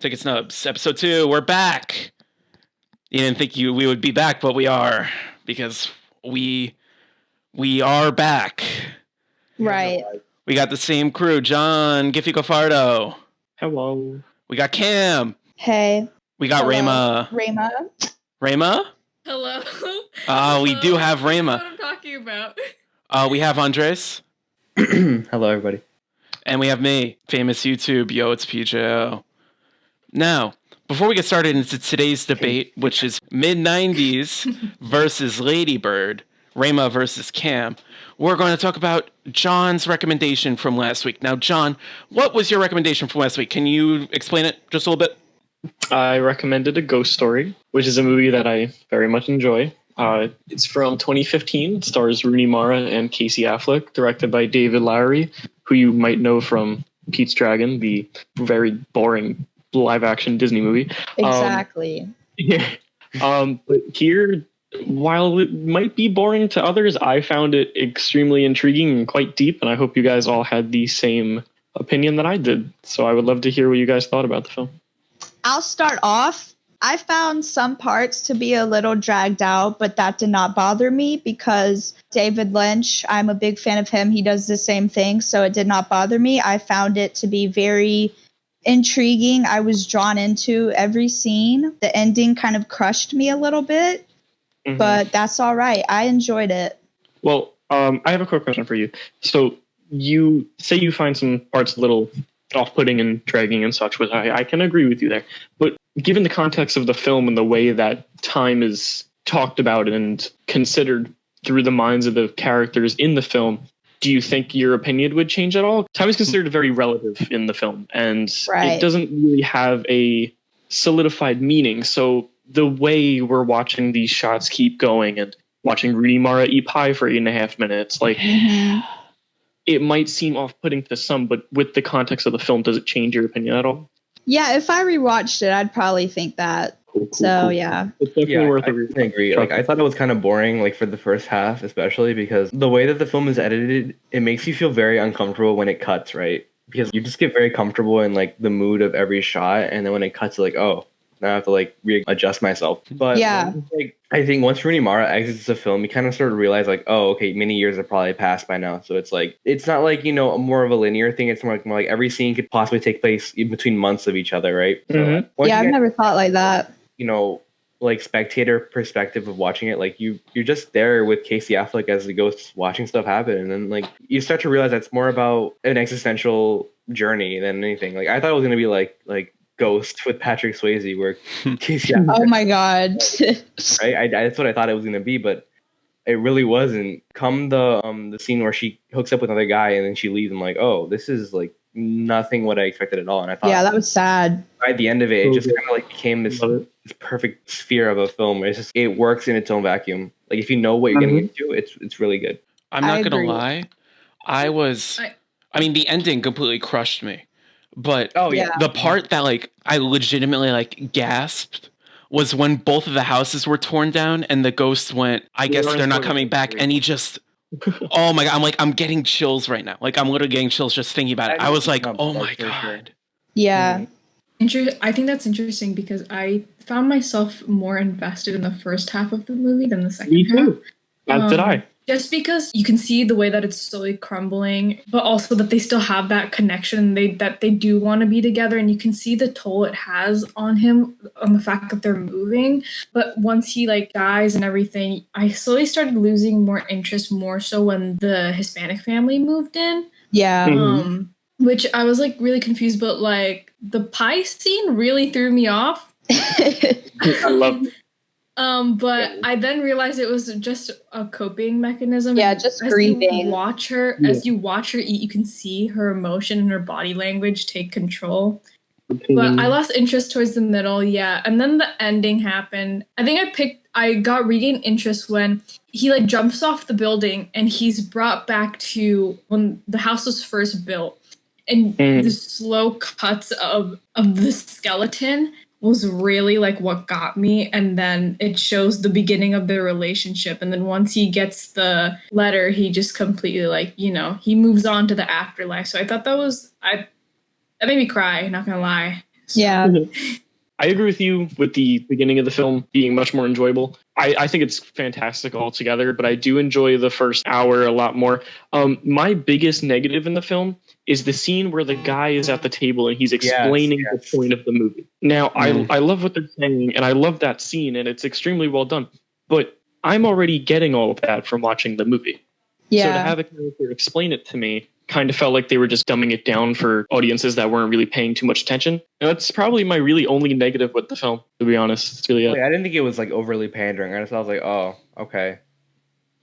Ticket Snubs, episode 2. We're back. You didn't think we would be back, but we are, because we are back. Right. We got the same crew: John, Giffy Cofardo. Hello. We got Cam. Hey. We got Rayma. Rayma? Hello. We do have Rayma. That's what I'm talking about. We have Andres. Hello, everybody. And we have me, famous YouTube. Yo, it's PJO. Now, before we get started into today's debate, which is Mid90s versus Ladybird, Rayma versus Cam, we're going to talk about John's recommendation from last week. Now, John, what was your recommendation from last week? Can you explain it just a little bit? I recommended A Ghost Story, which is a movie that I very much enjoy. It's from 2015. It stars Rooney Mara and Casey Affleck, directed by David Lowery, who you might know from Pete's Dragon, the very boring live-action Disney movie. Exactly. But here, while it might be boring to others, I found it extremely intriguing and quite deep, and I hope you guys all had the same opinion that I did. So I would love to hear what you guys thought about the film. I'll start off. I found some parts to be a little dragged out, but that did not bother me because David Lynch, I'm a big fan of him. He does the same thing, so it did not bother me. I found it to be very intriguing. I was drawn into every scene. The ending kind of crushed me a little bit, but that's all right. I enjoyed it. Well, I have a quick question for you. So you say you find some parts a little off-putting and dragging and such, which I can agree with you there. But given the context of the film and the way that time is talked about and considered through the minds of the characters in the film, do you think your opinion would change at all? Time is considered very relative in the film, and It doesn't really have a solidified meaning. So the way we're watching these shots keep going and watching Rooney Mara eat pie for 8.5 minutes, like it might seem off-putting to some, but with the context of the film, does it change your opinion at all? Yeah, if I rewatched it, I'd probably think that. Cool. Yeah. It's definitely worth I agree. Like, I thought it was kind of boring, like for the first half, especially because the way that the film is edited, it makes you feel very uncomfortable when it cuts, right? Because you just get very comfortable in like the mood of every shot, and then when it cuts, like, oh, now I have to like readjust myself. But yeah, like I think once Rooney Mara exits the film, you kind of start to realize like, oh, okay, many years have probably passed by now. So it's like it's not like, you know, more of a linear thing. It's more like every scene could possibly take place in between months of each other, right? So, yeah, I've never thought like that. You know, like spectator perspective of watching it, like you're just there with Casey Affleck as the ghost watching stuff happen, and then like you start to realize that's more about an existential journey than anything. Like I thought it was gonna be like Ghost with Patrick Swayze, where Casey Affleck, oh my god, right? That's what I thought it was gonna be, but it really wasn't. Come the scene where she hooks up with another guy and then she leaves, I'm like, oh, this is like nothing what I expected at all. And I thought, yeah, that was sad. By the end of it, it just kind of like became this perfect sphere of a film. It works in its own vacuum. Like if you know what you're getting into, it's really good. I'm not gonna lie, I mean, the ending completely crushed me. But the part that like I legitimately like gasped was when both of the houses were torn down and the ghost went, I guess they're not coming back, and he just oh my god, I'm getting chills right now. Like I'm literally getting chills just thinking about it. I was like, oh my god. Yeah. I think that's interesting because I found myself more invested in the first half of the movie than the second half. Me too. As did I. Just because you can see the way that it's slowly crumbling, but also that they still have that connection, that they do want to be together, and you can see the toll it has on him, on the fact that they're moving. But once he like dies and everything, I slowly started losing more interest, more so when the Hispanic family moved in. Yeah. Which I was like really confused, but like the pie scene really threw me off. I love it. But I then realized it was just a coping mechanism. Yeah, just grieving. As you watch her eat, you can see her emotion and her body language take control. But I lost interest towards the middle, yeah. And then the ending happened. I think I got regained interest when he like jumps off the building and he's brought back to when the house was first built. And the slow cuts of the skeleton was really like what got me, and then it shows the beginning of their relationship, and then once he gets the letter, he just completely like, you know, he moves on to the afterlife. So I thought that made me cry, not gonna lie. So. Yeah. I agree with you with the beginning of the film being much more enjoyable. I think it's fantastic altogether, but I do enjoy the first hour a lot more. My biggest negative in the film is the scene where the guy is at the table and he's explaining the point of the movie. Now, I love what they're saying, and I love that scene, and it's extremely well done. But I'm already getting all of that from watching the movie. Yeah. So to have a character explain it to me kind of felt like they were just dumbing it down for audiences that weren't really paying too much attention. And that's probably my really only negative with the film, to be honest. It's really I didn't think it was like overly pandering. I was like, oh, okay.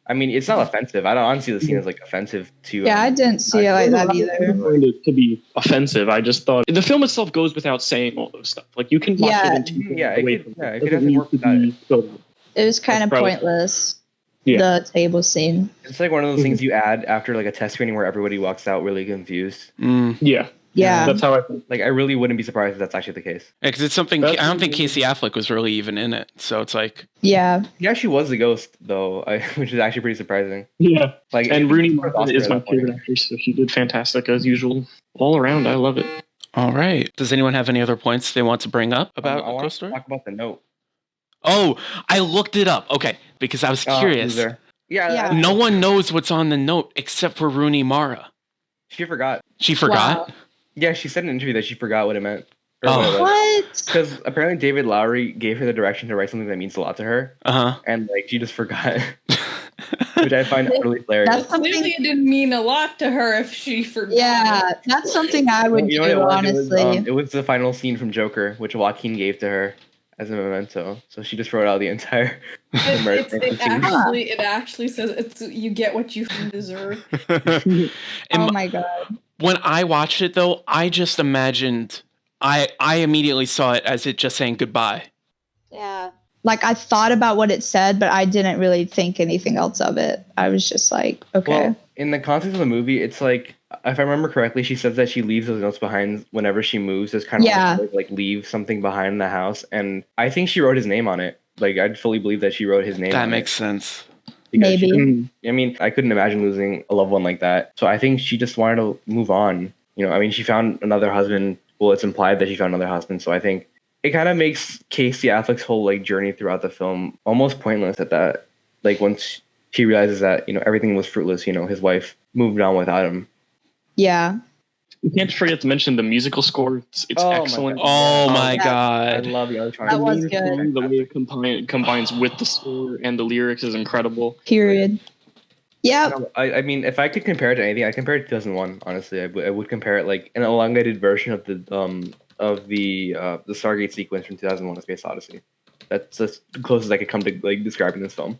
I mean, it's not offensive. I don't see the scene as like offensive to. Yeah, I didn't see it like that either. To be offensive, I just thought the film itself goes without saying all those stuff. Like you can watch it and take it away from it. It could definitely work without it. It was kind of pointless. Yeah. The table scene. It's like one of those things you add after like a test screening where everybody walks out really confused. Yeah. Yeah. That's how I think. Like, I really wouldn't be surprised if that's actually the case. Yeah, because it's something, I don't think Casey Affleck was really even in it. So it's like. Yeah. He actually was the ghost, though, which is actually pretty surprising. Yeah. Like, and Rooney Mara is my favorite actress, so she did fantastic as usual. All around, I love it. All right. Does anyone have any other points they want to bring up about I want Ghost to Story? talk about the note. Oh, I looked it up. Okay, because I was curious. Yeah. No one knows what's on the note except for Rooney Mara. She forgot. She forgot? Wow. Yeah, she said in an interview that she forgot what it meant. What? Because apparently David Lowery gave her the direction to write something that means a lot to her. And like she just forgot. Which I find really hilarious. Clearly it didn't mean a lot to her if she forgot. Yeah, that's something I would do, honestly. It was the final scene from Joker, which Joaquin gave to her as a memento. So she just wrote out the entire. It actually says you get what you deserve. Oh my god! When I watched it, though, I just imagined. I immediately saw it as it just saying goodbye. Yeah. Like, I thought about what it said, but I didn't really think anything else of it. I was just like, okay. Well, in the context of the movie, it's like, if I remember correctly, she says that she leaves those notes behind whenever she moves. It's kind of like leave something behind the house. And I think she wrote his name on it. Like, I'd fully believe that she wrote his name on it. That makes sense. Maybe. I mean, I couldn't imagine losing a loved one like that. So I think she just wanted to move on. You know, I mean, she found another husband. Well, it's implied that she found another husband. So I think it kind of makes Casey Affleck's whole like journey throughout the film almost pointless at that. Like once she realizes that, you know, everything was fruitless, you know, his wife moved on without him. Yeah. You can't forget to mention the musical score. It's excellent. My God. I love the electronic. That was good. The way it combines with the score and the lyrics is incredible. Period. Yeah. I mean, if I could compare it to anything, I'd compare it to 2001. Honestly, I would compare it like an elongated version of the Stargate sequence from 2001: A Space Odyssey. That's as close as I could come to like describing this film.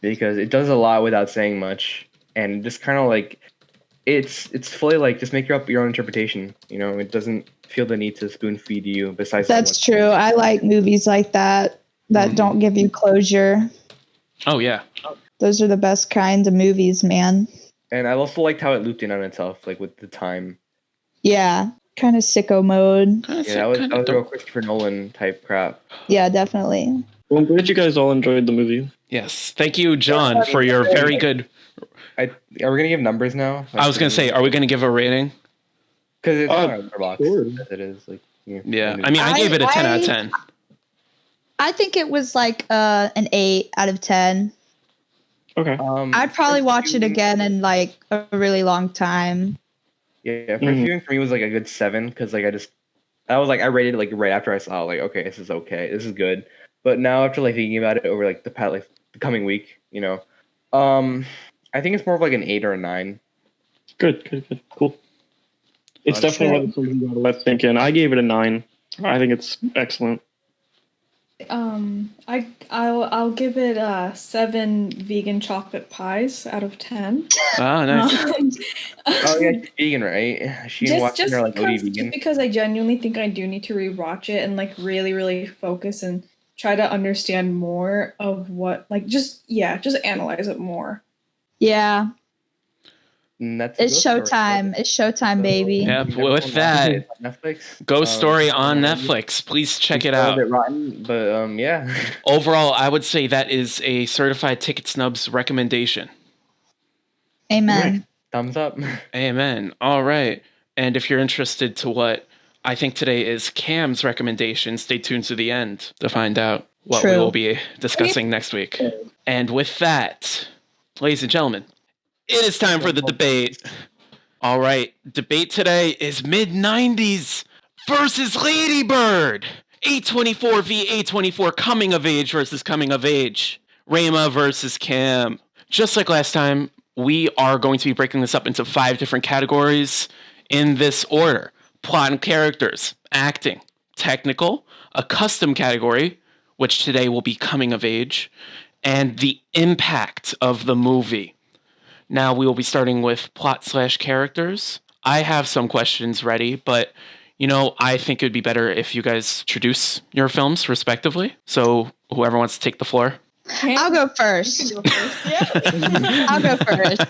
Because it does a lot without saying much, and just kind of like it's fully like just make up your own interpretation. You know, it doesn't feel the need to spoon feed you. Besides, that's true. I like movies like that don't give you closure. Oh yeah, those are the best kind of movies, man. And I also liked how it looped in on itself, like with the time. Yeah, kind of sicko mode. That was real Christopher Nolan type crap. Yeah, definitely. Well, I'm glad you guys all enjoyed the movie. Yes, thank you, John, for your very good. Are we gonna give numbers now? I was gonna say, are we gonna give a rating? Because it's on our box. Sure. It is like. Yeah, I mean, I gave it a 10 out of 10. I think it was like an 8 out of 10. Okay. I'd probably watch it again in like a really long time. Yeah, first viewing for me was like a good 7 because like I rated it like right after I saw it, like okay, this is good. But now after like thinking about it over like the coming week, you know, I think it's more of like an 8 or a 9. Good, cool. It's definitely something you gotta let think in. I gave it a 9. I think it's excellent. I'll give it 7 vegan chocolate pies out of 10. Ah, nice. Oh yeah, she's vegan, right? She's watching her like OD vegan. Just because I genuinely think I do need to rewatch it and like really, really focus and try to understand more of what just analyze it more. Yeah. It's showtime. It's showtime, baby. Yep. With that, Netflix. Ghost Story on Netflix. Please check it out. A bit rotten, but yeah. Overall, I would say that is a certified Ticket Snubs recommendation. Amen. Thumbs up. Amen. All right. And if you're interested to what I think today is Cam's recommendation, stay tuned to the end to find out what we will be discussing next week. And with that, ladies and gentlemen, it is time for the debate. All right, debate today is Mid90s versus Lady Bird. A24 v A24, coming of age versus coming of age. Rayma versus Cam. Just like last time, we are going to be breaking this up into 5 different categories in this order. Plot and characters, acting, technical, a custom category, which today will be coming of age, and the impact of the movie. Now we will be starting with plot/characters. I have some questions ready, but I think it would be better if you guys introduce your films respectively. So whoever wants to take the floor. I'll go first. I'll go first.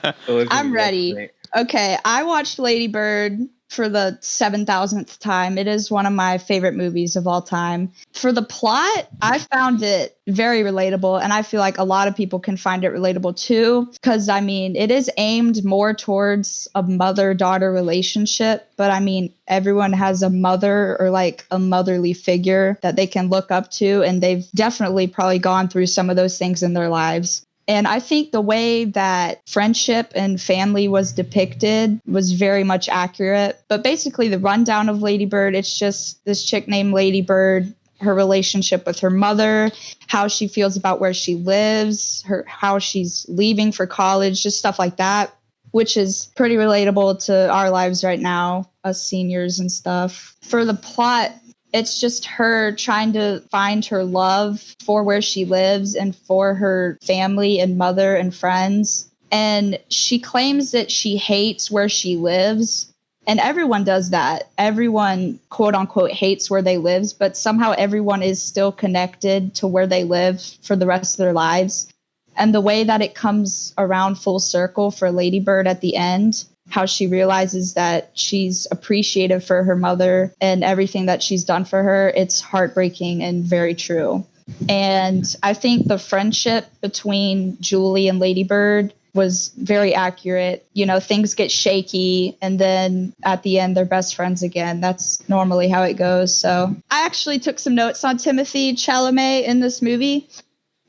I'm ready. Okay, I watched Lady Bird for the 7,000th time. It is one of my favorite movies of all time. For the plot, I found it very relatable, and I feel like a lot of people can find it relatable too, because it is aimed more towards a mother-daughter relationship, but everyone has a mother or like a motherly figure that they can look up to, and they've definitely probably gone through some of those things in their lives. And I think the way that friendship and family was depicted was very much accurate. But basically, the rundown of Lady Bird, it's just this chick named Lady Bird, her relationship with her mother, how she feels about where she lives, how she's leaving for college, just stuff like that, which is pretty relatable to our lives right now, us seniors and stuff. For the plot, it's just her trying to find her love for where she lives and for her family and mother and friends. And she claims that she hates where she lives. And everyone does that. Everyone, quote unquote, hates where they live, but somehow everyone is still connected to where they live for the rest of their lives. And the way that it comes around full circle for Lady Bird at the end, how she realizes that she's appreciative for her mother and everything that she's done for her, it's heartbreaking and very true. And I think the friendship between Julie and Lady Bird was very accurate. Things get shaky, and then at the end, they're best friends again. That's normally how it goes. So I actually took some notes on Timothée Chalamet in this movie.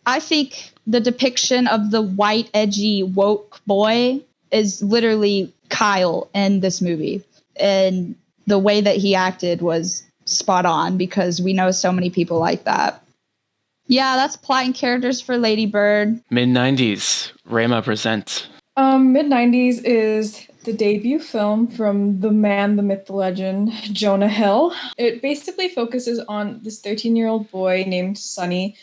I think the depiction of the white, edgy, woke boy is literally Kyle in this movie. And the way that he acted was spot on, because we know so many people like that. Yeah, that's plot and characters for Lady Bird. Mid90s, Rayma presents. Mid90s is the debut film from the man, the myth, the legend, Jonah Hill. It basically focuses on this 13-year-old boy named Sonny.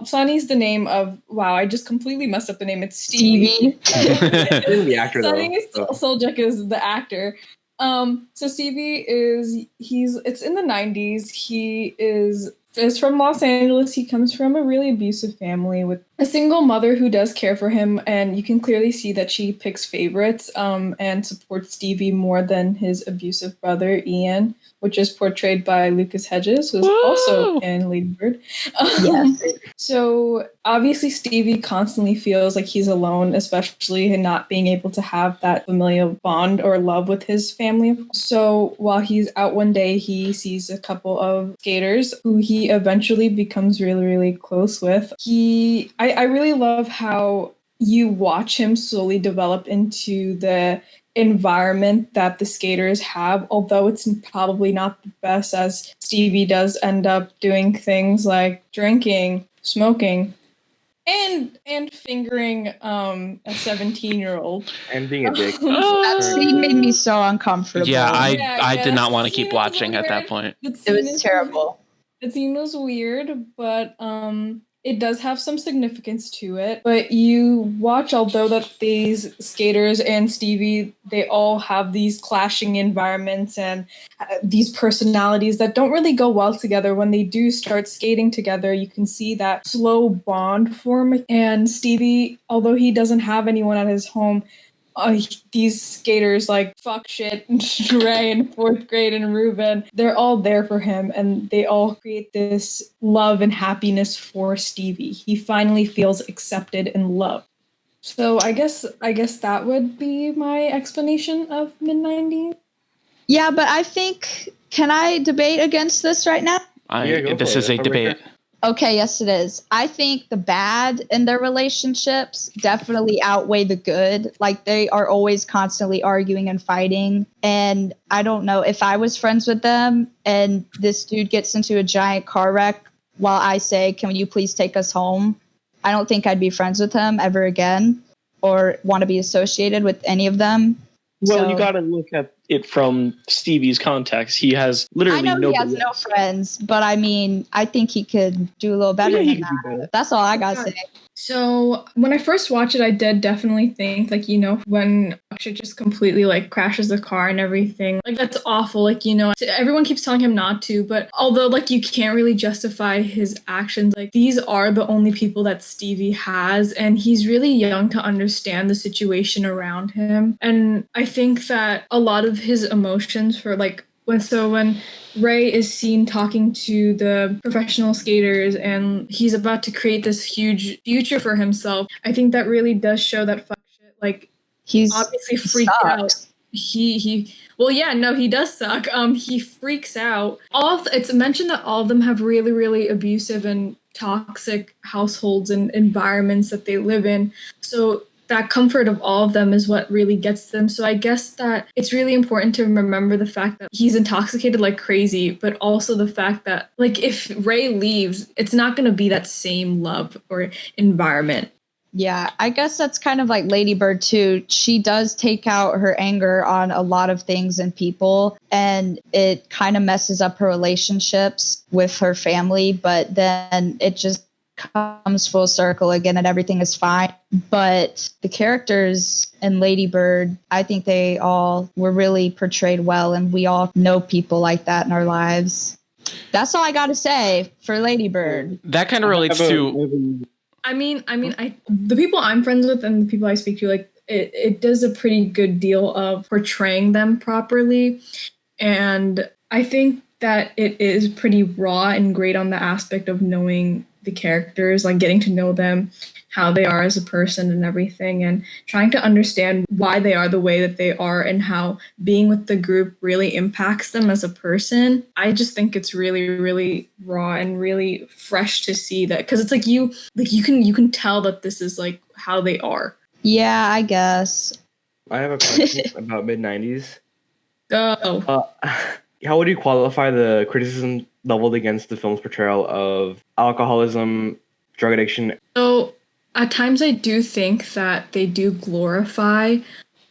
Sonny's the name of, I just completely messed up the name. It's Stevie. The actor, Sonny Soljic is the actor. So Stevie it's in the 90s. He is from Los Angeles. He comes from a really abusive family with a single mother who does care for him, and you can clearly see that she picks favorites and supports Stevie more than his abusive brother, Ian, which is portrayed by Lucas Hedges, who's also in Lady Bird. So obviously Stevie constantly feels like he's alone, especially in not being able to have that familial bond or love with his family. So while he's out one day, he sees a couple of skaters who he eventually becomes really, really close with. I really love how you watch him slowly develop into the environment that the skaters have, although it's probably not the best, as Stevie does end up doing things like drinking, smoking, and fingering a 17-year-old. And being a dick. That scene made me so uncomfortable. Yeah, I did not want to keep watching at that point. It was terrible. The scene was weird, but it does have some significance to it. But you watch, although that these skaters and Stevie, they all have these clashing environments and these personalities that don't really go well together. When they do start skating together, you can see that slow bond form. And Stevie, although he doesn't have anyone at his home, these skaters like Fuck Shit and Ray in 4th grade and Ruben, they're all there for him, and they all create this love and happiness for Stevie. He finally feels accepted and loved. So I guess that would be my explanation of Mid90s. Yeah, but I think, can I debate against this right now? This is a debate. Okay, yes, it is. I think the bad in their relationships definitely outweigh the good. Like, they are always constantly arguing and fighting. And I don't know, if I was friends with them and this dude gets into a giant car wreck while I say, can you please take us home? I don't think I'd be friends with him ever again or want to be associated with any of them. Well, you got to look at it from Stevie's context. He has literally he has no friends, but I mean, I think he could do a little better than that. That's all I got to say. So when I first watched it, I did definitely think, like, you know, when Akshay just completely like crashes the car and everything, like, that's awful. Like, you know, everyone keeps telling him not to, but although like you can't really justify his actions, like, these are the only people that Stevie has, and he's really young to understand the situation around him. And I think that a lot of his emotions for like, when Ray is seen talking to the professional skaters and he's about to create this huge future for himself, I think that really does show that fuck shit. Like, he's obviously freaked out. He does suck. He freaks out. It's mentioned that all of them have really, really abusive and toxic households and environments that they live in. So that comfort of all of them is what really gets them. So I guess that it's really important to remember the fact that he's intoxicated like crazy, but also the fact that, like, if Ray leaves, it's not going to be that same love or environment. Yeah, I guess that's kind of like Lady Bird too. She does take out her anger on a lot of things and people, and it kind of messes up her relationships with her family, but then it just comes full circle again and everything is fine. But the characters in Lady Bird, I think they all were really portrayed well, and we all know people like that in our lives. That's all I got to say for Lady Bird. That kind of relates to... the people I'm friends with and the people I speak to, like, it does a pretty good deal of portraying them properly. And I think that it is pretty raw and great on the aspect of knowing the characters, like getting to know them, how they are as a person and everything, and trying to understand why they are the way that they are and how being with the group really impacts them as a person. I just think it's really, really raw and really fresh to see that, because it's like you can tell that this is like how they are. Yeah, I guess. I have a question about Mid90s. Oh. How would you qualify the criticism leveled against the film's portrayal of alcoholism, drug addiction? So at times I do think that they do glorify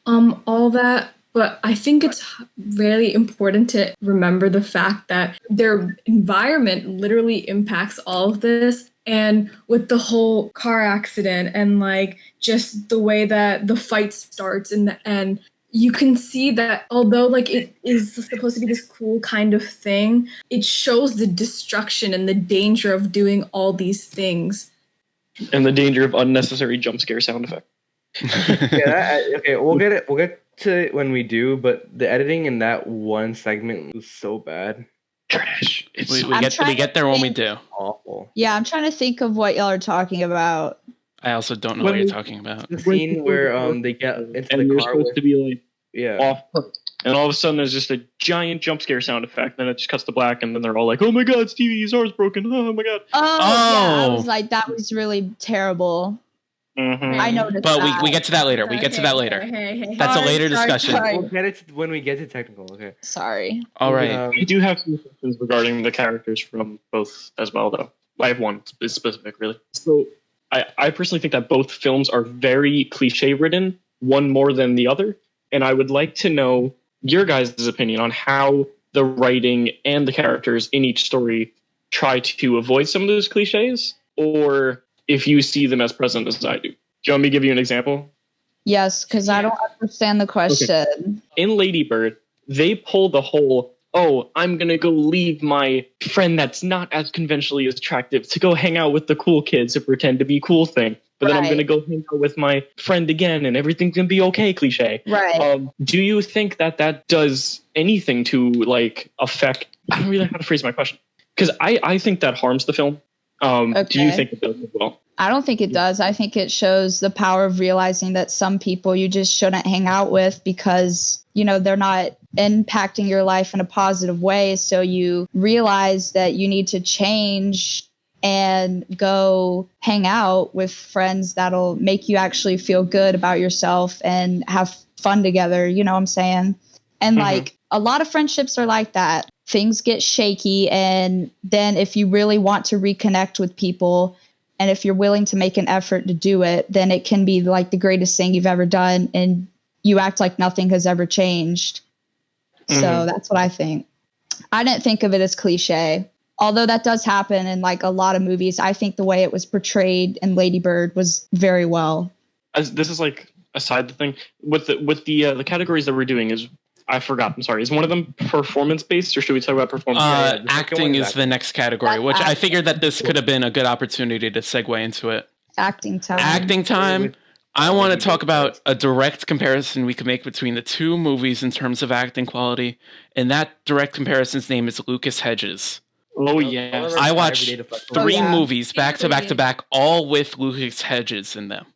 all that, but I think it's really important to remember the fact that their environment literally impacts all of this. And with the whole car accident and like just the way that the fight starts in the end, you can see that although like it is supposed to be this cool kind of thing, it shows the destruction and the danger of doing all these things. And the danger of unnecessary jump scare sound effect. Okay, we'll get to it when we do, but the editing in that one segment was so bad. Trash. We get there when we do. Awful. Yeah, I'm trying to think of what y'all are talking about. I also don't know what you're talking about. The scene where they get into and the you're car supposed to be like off, and all of a sudden there's just a giant jump scare sound effect, then it just cuts to black, and then they're all like, "Oh my god, Stevie, his arm's broken! Oh my god!" Yeah, I was like, that was really terrible. Mm-hmm. I noticed, but we get to that later. We get to that later. Hey. That's a later discussion. We'll get it when we get to technical. Okay. Sorry. All right. I do have some questions regarding the characters from both as well, though. I have one specific, really. So I personally think that both films are very cliche ridden, one more than the other. And I would like to know your guys' opinion on how the writing and the characters in each story try to avoid some of those cliches, or if you see them as present as I do. Do you want me to give you an example? Yes, because I don't understand the question. Okay. In Lady Bird, they pull the whole, "Oh, I'm going to go leave my friend that's not as conventionally attractive to go hang out with the cool kids and pretend to be cool thing. But then I'm going to go hang out with my friend again and everything's going to be okay" cliche. Right. Do you think that does anything to like affect... I don't really know how to phrase my question. Because I think that harms the film. Do you think it does as well? I don't think it does. I think it shows the power of realizing that some people you just shouldn't hang out with because, they're not impacting your life in a positive way. So you realize that you need to change and go hang out with friends that'll make you actually feel good about yourself and have fun together. You know what I'm saying? And like a lot of friendships are like that. Things get shaky. And then if you really want to reconnect with people, and if you're willing to make an effort to do it, then it can be like the greatest thing you've ever done. And you act like nothing has ever changed. So that's what I think. I didn't think of it as cliche. Although that does happen in like a lot of movies. I think the way it was portrayed in Lady Bird was very well. This is like a side thing. With the categories that we're doing I forgot. I'm sorry. Is one of them performance based, or should we talk about performance? Acting is the next category, which I figured that this could have been a good opportunity to segue into it. Acting time. Acting time. I want to talk about a direct comparison we could make between the two movies in terms of acting quality, and that direct comparison's name is Lucas Hedges. Oh yeah, I watched 3 movies back to back to back, all with Lucas Hedges in them.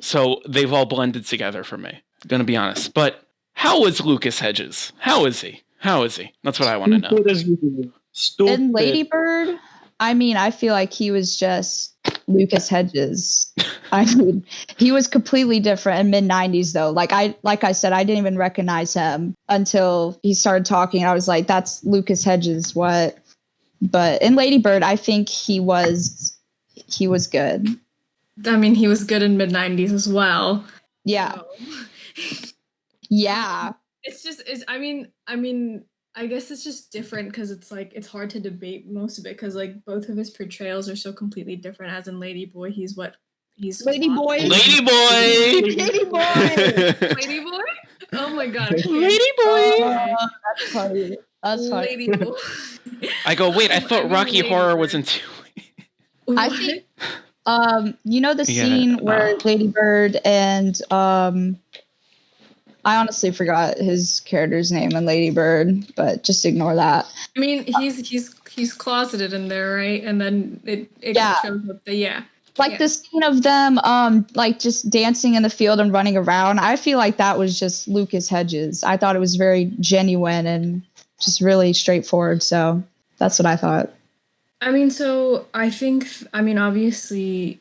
So they've all blended together for me. Gonna be honest, but. How is Lucas Hedges? How is he? That's what I want to know. In Lady Bird, I feel like he was just Lucas Hedges. He was completely different in Mid90s though. Like I said, I didn't even recognize him until he started talking. I was like, that's Lucas Hedges. What? But in Lady Bird, I think he was good. He was good in Mid90s as well. Yeah. So. Yeah. I guess it's just different because it's like it's hard to debate most of it because like both of his portrayals are so completely different. As in Lady Boy, he's Lady Boy. Lady Boy. Lady Boy. Lady Boy. Oh my god. Lady Boy. That's funny. Lady Boy. I go. Wait, I thought Rocky Horror was in 2. I think. The scene where Lady Bird and I honestly forgot his character's name in Lady Bird, but just ignore that. He's closeted in there, right? And then it shows up the scene of them like just dancing in the field and running around. I feel like that was just Lucas Hedges. I thought it was very genuine and just really straightforward. So that's what I thought. So I think obviously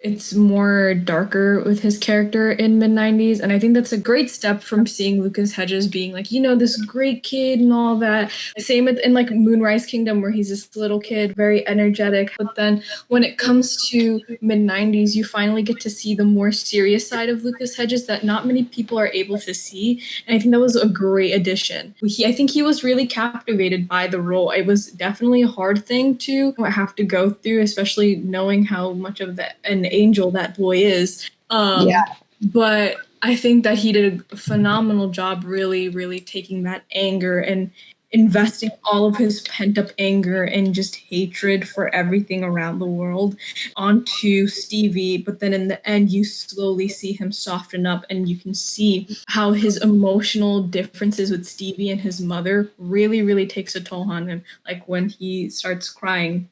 it's more darker with his character in Mid90s, and I think that's a great step from seeing Lucas Hedges being like, this great kid and all that. Same in like Moonrise Kingdom, where he's this little kid, very energetic. But then when it comes to Mid90s, you finally get to see the more serious side of Lucas Hedges that not many people are able to see, and I think that was a great addition. I think he was really captivated by the role. It was definitely a hard thing to have to go through, especially knowing how much of an angel that boy is. But I think that he did a phenomenal job really, really taking that anger and investing all of his pent-up anger and just hatred for everything around the world onto Stevie. But then in the end, you slowly see him soften up, and you can see how his emotional differences with Stevie and his mother really, really takes a toll on him. Like when he starts crying,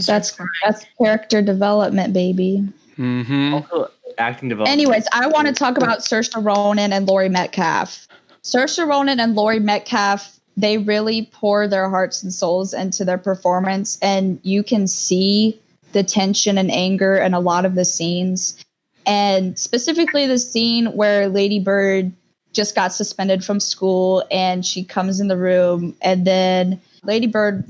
That's character development, baby. Also, acting development. Anyways, I want to talk about Saoirse Ronan and Laurie Metcalf. Saoirse Ronan and Laurie Metcalf, they really pour their hearts and souls into their performance, and you can see the tension and anger in a lot of the scenes. And specifically the scene where Lady Bird just got suspended from school and she comes in the room, and then Lady Bird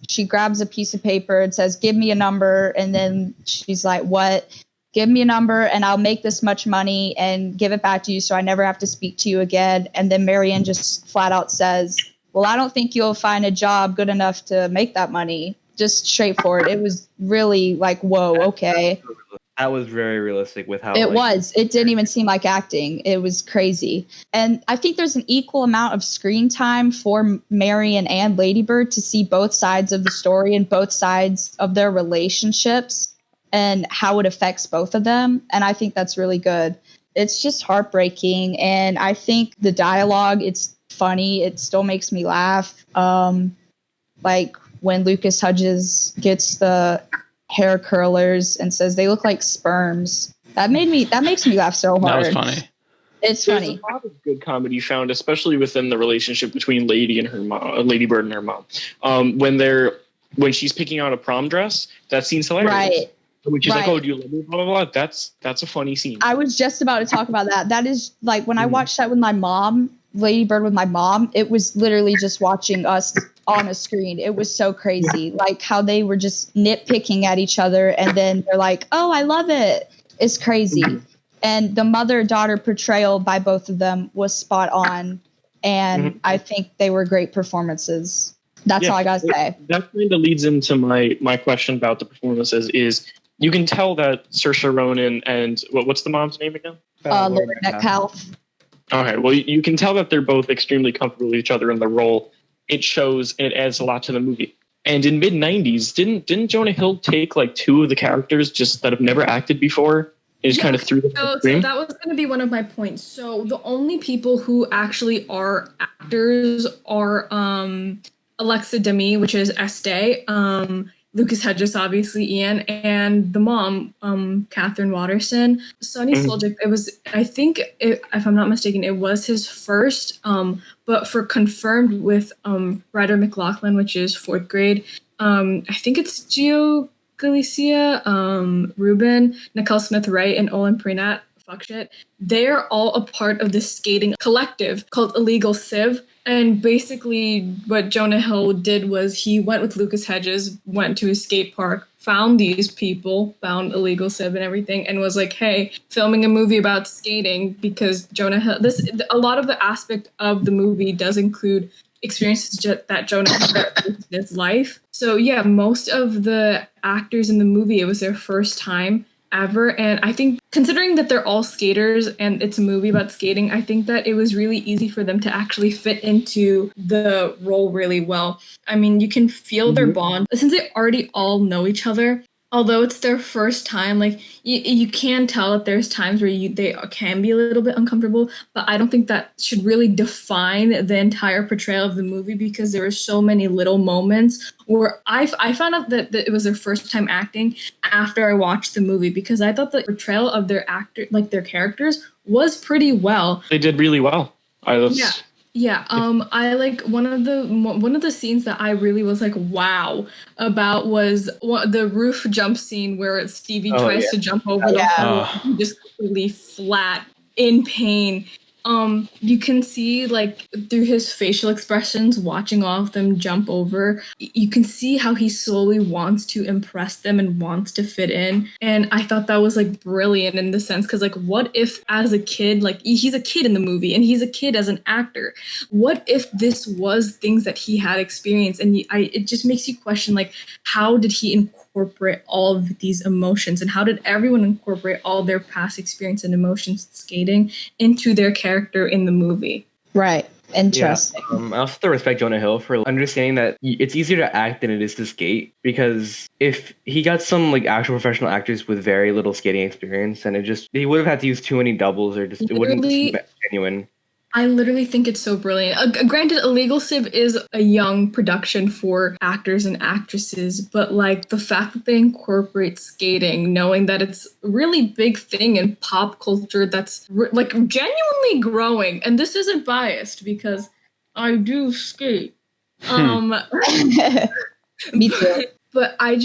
she grabs a piece of paper and says, "Give me a number." And then she's like, "What?" "Give me a number and I'll make this much money and give it back to you so I never have to speak to you again." And then Marianne just flat out says, "Well, I don't think you'll find a job good enough to make that money." Just straightforward. It was really like, whoa, okay. That was very realistic with how it was. It didn't even seem like acting. It was crazy. And I think there's an equal amount of screen time for Marian and Lady Bird to see both sides of the story and both sides of their relationships and how it affects both of them. And I think that's really good. It's just heartbreaking. And I think the dialogue, it's funny. It still makes me laugh. Like when Lucas Hedges gets the hair curlers and says they look like sperms. That makes me laugh so hard. That was funny. It's funny. There's a lot of good comedy found, especially within the relationship between Lady and her mom, Lady Bird and her mom. When she's picking out a prom dress, that scene's hilarious. Right. When she's like, "Oh, do you love me?" Blah blah blah. That's a funny scene. I was just about to talk about that. That is like when I watched that with my mom, Lady Bird with my mom. It was literally just watching us on a screen. It was so crazy, like how they were just nitpicking at each other, and then they're like, "Oh, I love it." It's crazy. And the mother-daughter portrayal by both of them was spot on, and I think they were great performances. That's all I gotta say. That kind of leads into my question about the performances. Is you can tell that Saoirse Ronan and what's the mom's name again? Lauren Metcalf. Okay, well, you can tell that they're both extremely comfortable with each other in the role. It shows, and it adds a lot to the movie. And in mid-90s, didn't Jonah Hill take like two of the characters just that have never acted before? Is kind of through the screen. So that was going to be one of my points. So the only people who actually are actors are Alexa Demi, which is Estee, Lucas Hedges, obviously Ian, and the mom, Catherine Watterson. Sonny Suljic, it was, I think, if I'm not mistaken, it was his first, but for confirmed with Ryder McLaughlin, which is 4th grade, I think it's Gio Galicia, Ruben, Nicole Smith-Wright, and Olin Prenat, fuck shit. They're all a part of this skating collective called Illegal Civ. And basically what Jonah Hill did was he went with Lucas Hedges, went to his skate park, found these people, found Illegal Civ and everything, and was like, hey, filming a movie about skating, because Jonah Hill, a lot of the aspect of the movie does include experiences that Jonah had in his life. So yeah, most of the actors in the movie, it was their first time ever. And I think considering that they're all skaters and it's a movie about skating, I think that it was really easy for them to actually fit into the role really well. I mean, you can feel their bond since they already all know each other. Although it's their first time, like you can tell that there's times where they can be a little bit uncomfortable, but I don't think that should really define the entire portrayal of the movie, because there were so many little moments where I found out that it was their first time acting after I watched the movie, because I thought the portrayal of their their characters was pretty well. They did really well. Yeah, I like one of the scenes that I really was like, wow, about was the roof jump scene where Stevie tries to jump over the floor, just completely flat in pain. You can see like through his facial expressions, watching all of them jump over, you can see how he slowly wants to impress them and wants to fit in. And I thought that was like brilliant in the sense, because like, what if as a kid, like he's a kid in the movie and he's a kid as an actor, what if this was things that he had experienced? And it just makes you question, like, how did he incorporate all of these emotions, and how did everyone incorporate all their past experience and emotions skating into their character in the movie? Right. Interesting. I also have to respect Jonah Hill for understanding that it's easier to act than it is to skate, because if he got some like actual professional actors with very little skating experience, and he would have had to use too many doubles, or just it wouldn't seem genuine. I literally think it's so brilliant. Granted, Illegal Civ is a young production for actors and actresses, but like the fact that they incorporate skating, knowing that it's a really big thing in pop culture that's like genuinely growing. And this isn't biased because I do skate. Me too. But I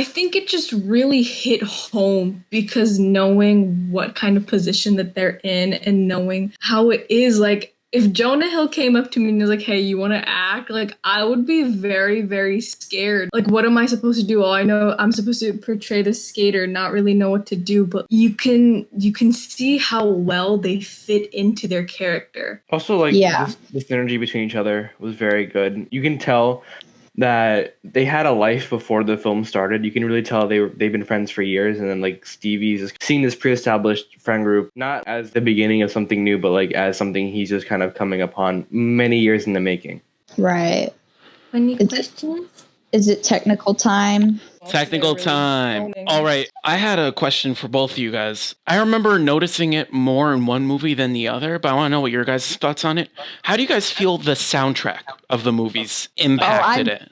think it just really hit home, because knowing what kind of position that they're in and knowing how it is, like, if Jonah Hill came up to me and was like, hey, you want to act? Like, I would be very, very scared. Like, what am I supposed to do? Oh, I know I'm supposed to portray this skater, not really know what to do. But you can see how well they fit into their character. Also, like, the synergy between each other was very good. You can tell that they had a life before the film started. You can really tell they've been friends for years, and then like Stevie's just seeing this pre-established friend group not as the beginning of something new, but like as something he's just kind of coming upon many years in the making. Right. Any questions? Is it technical time? Technical time. All right. I had a question for both of you guys. I remember noticing it more in one movie than the other, but I want to know what your guys' thoughts on it. How do you guys feel the soundtrack of the movies impacted it?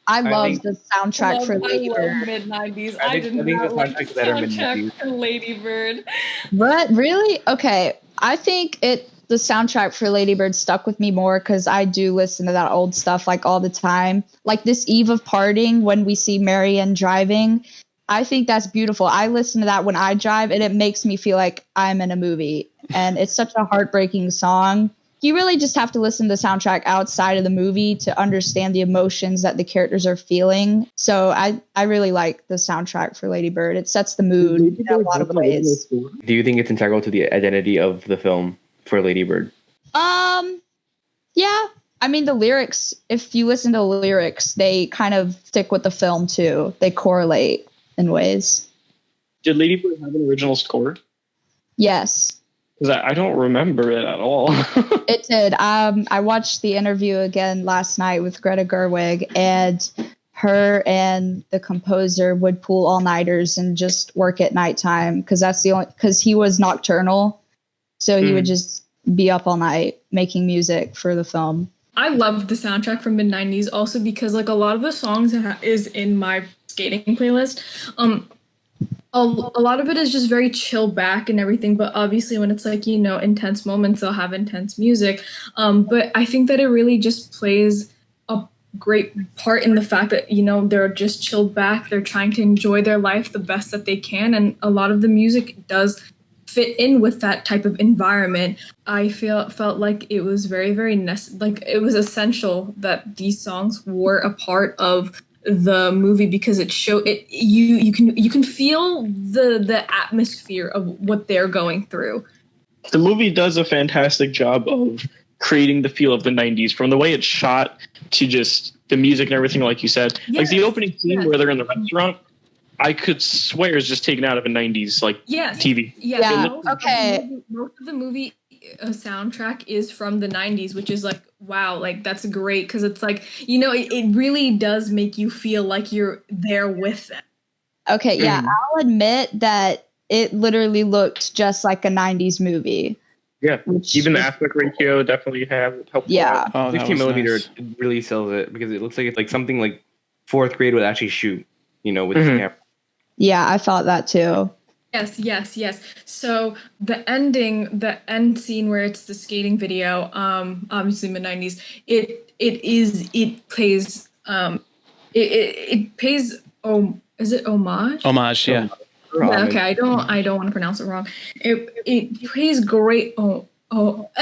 I love the soundtrack for Lady Bird. Mid90s. I did not like the soundtrack for Lady Bird. What? Really? Okay. I think the soundtrack for Lady Bird stuck with me more because I do listen to that old stuff like all the time. Like this Eve of Parting when we see Marianne driving. I think that's beautiful. I listen to that when I drive and it makes me feel like I'm in a movie. And it's such a heartbreaking song. You really just have to listen to the soundtrack outside of the movie to understand the emotions that the characters are feeling. So I really like the soundtrack for Lady Bird. It sets the mood in a lot of ways. Do you think it's integral to the identity of the film for Lady Bird? Yeah. I mean, the lyrics, if you listen to the lyrics, they kind of stick with the film too. They correlate in ways. Did Lady Bird have an original score? Yes. Because I don't remember it at all. It did. I watched the interview again last night with Greta Gerwig, and her and the composer would pull all-nighters and just work at nighttime because he was nocturnal, so he would just be up all night making music for the film. I loved the soundtrack from Mid90s also because like a lot of the songs is in my skating playlist. A lot of it is just very chill back and everything, but obviously when it's like, intense moments, they'll have intense music. But I think that it really just plays a great part in the fact that, they're just chilled back. They're trying to enjoy their life the best that they can. And a lot of the music does fit in with that type of environment. I felt like it was very, very it was essential that these songs were a part of the movie because it showed it. You can feel the atmosphere of what they're going through. The movie does a fantastic job of creating the feel of the 90s, from the way it's shot to just the music and everything, like you said. Yes. Like the opening scene where they're in the restaurant, I could swear is just taken out of a 90s TV. Yeah. Okay. Most of the movie soundtrack is from the 90s, which is like, wow, like that's great because it's like, it really does make you feel like you're there with them. Okay, yeah, I'll admit that it literally looked just like a 90s movie. Yeah, even the aspect ratio definitely helped. Yeah. 16 millimeter really sells it because it looks like it's like something like fourth grade would actually shoot, with this camera. Yeah, I thought that too. Yes. So the end scene where it's the skating video, obviously Mid90s, it pays is it homage? Homage, yeah. Yeah, okay, I don't want to pronounce it wrong. It pays great homage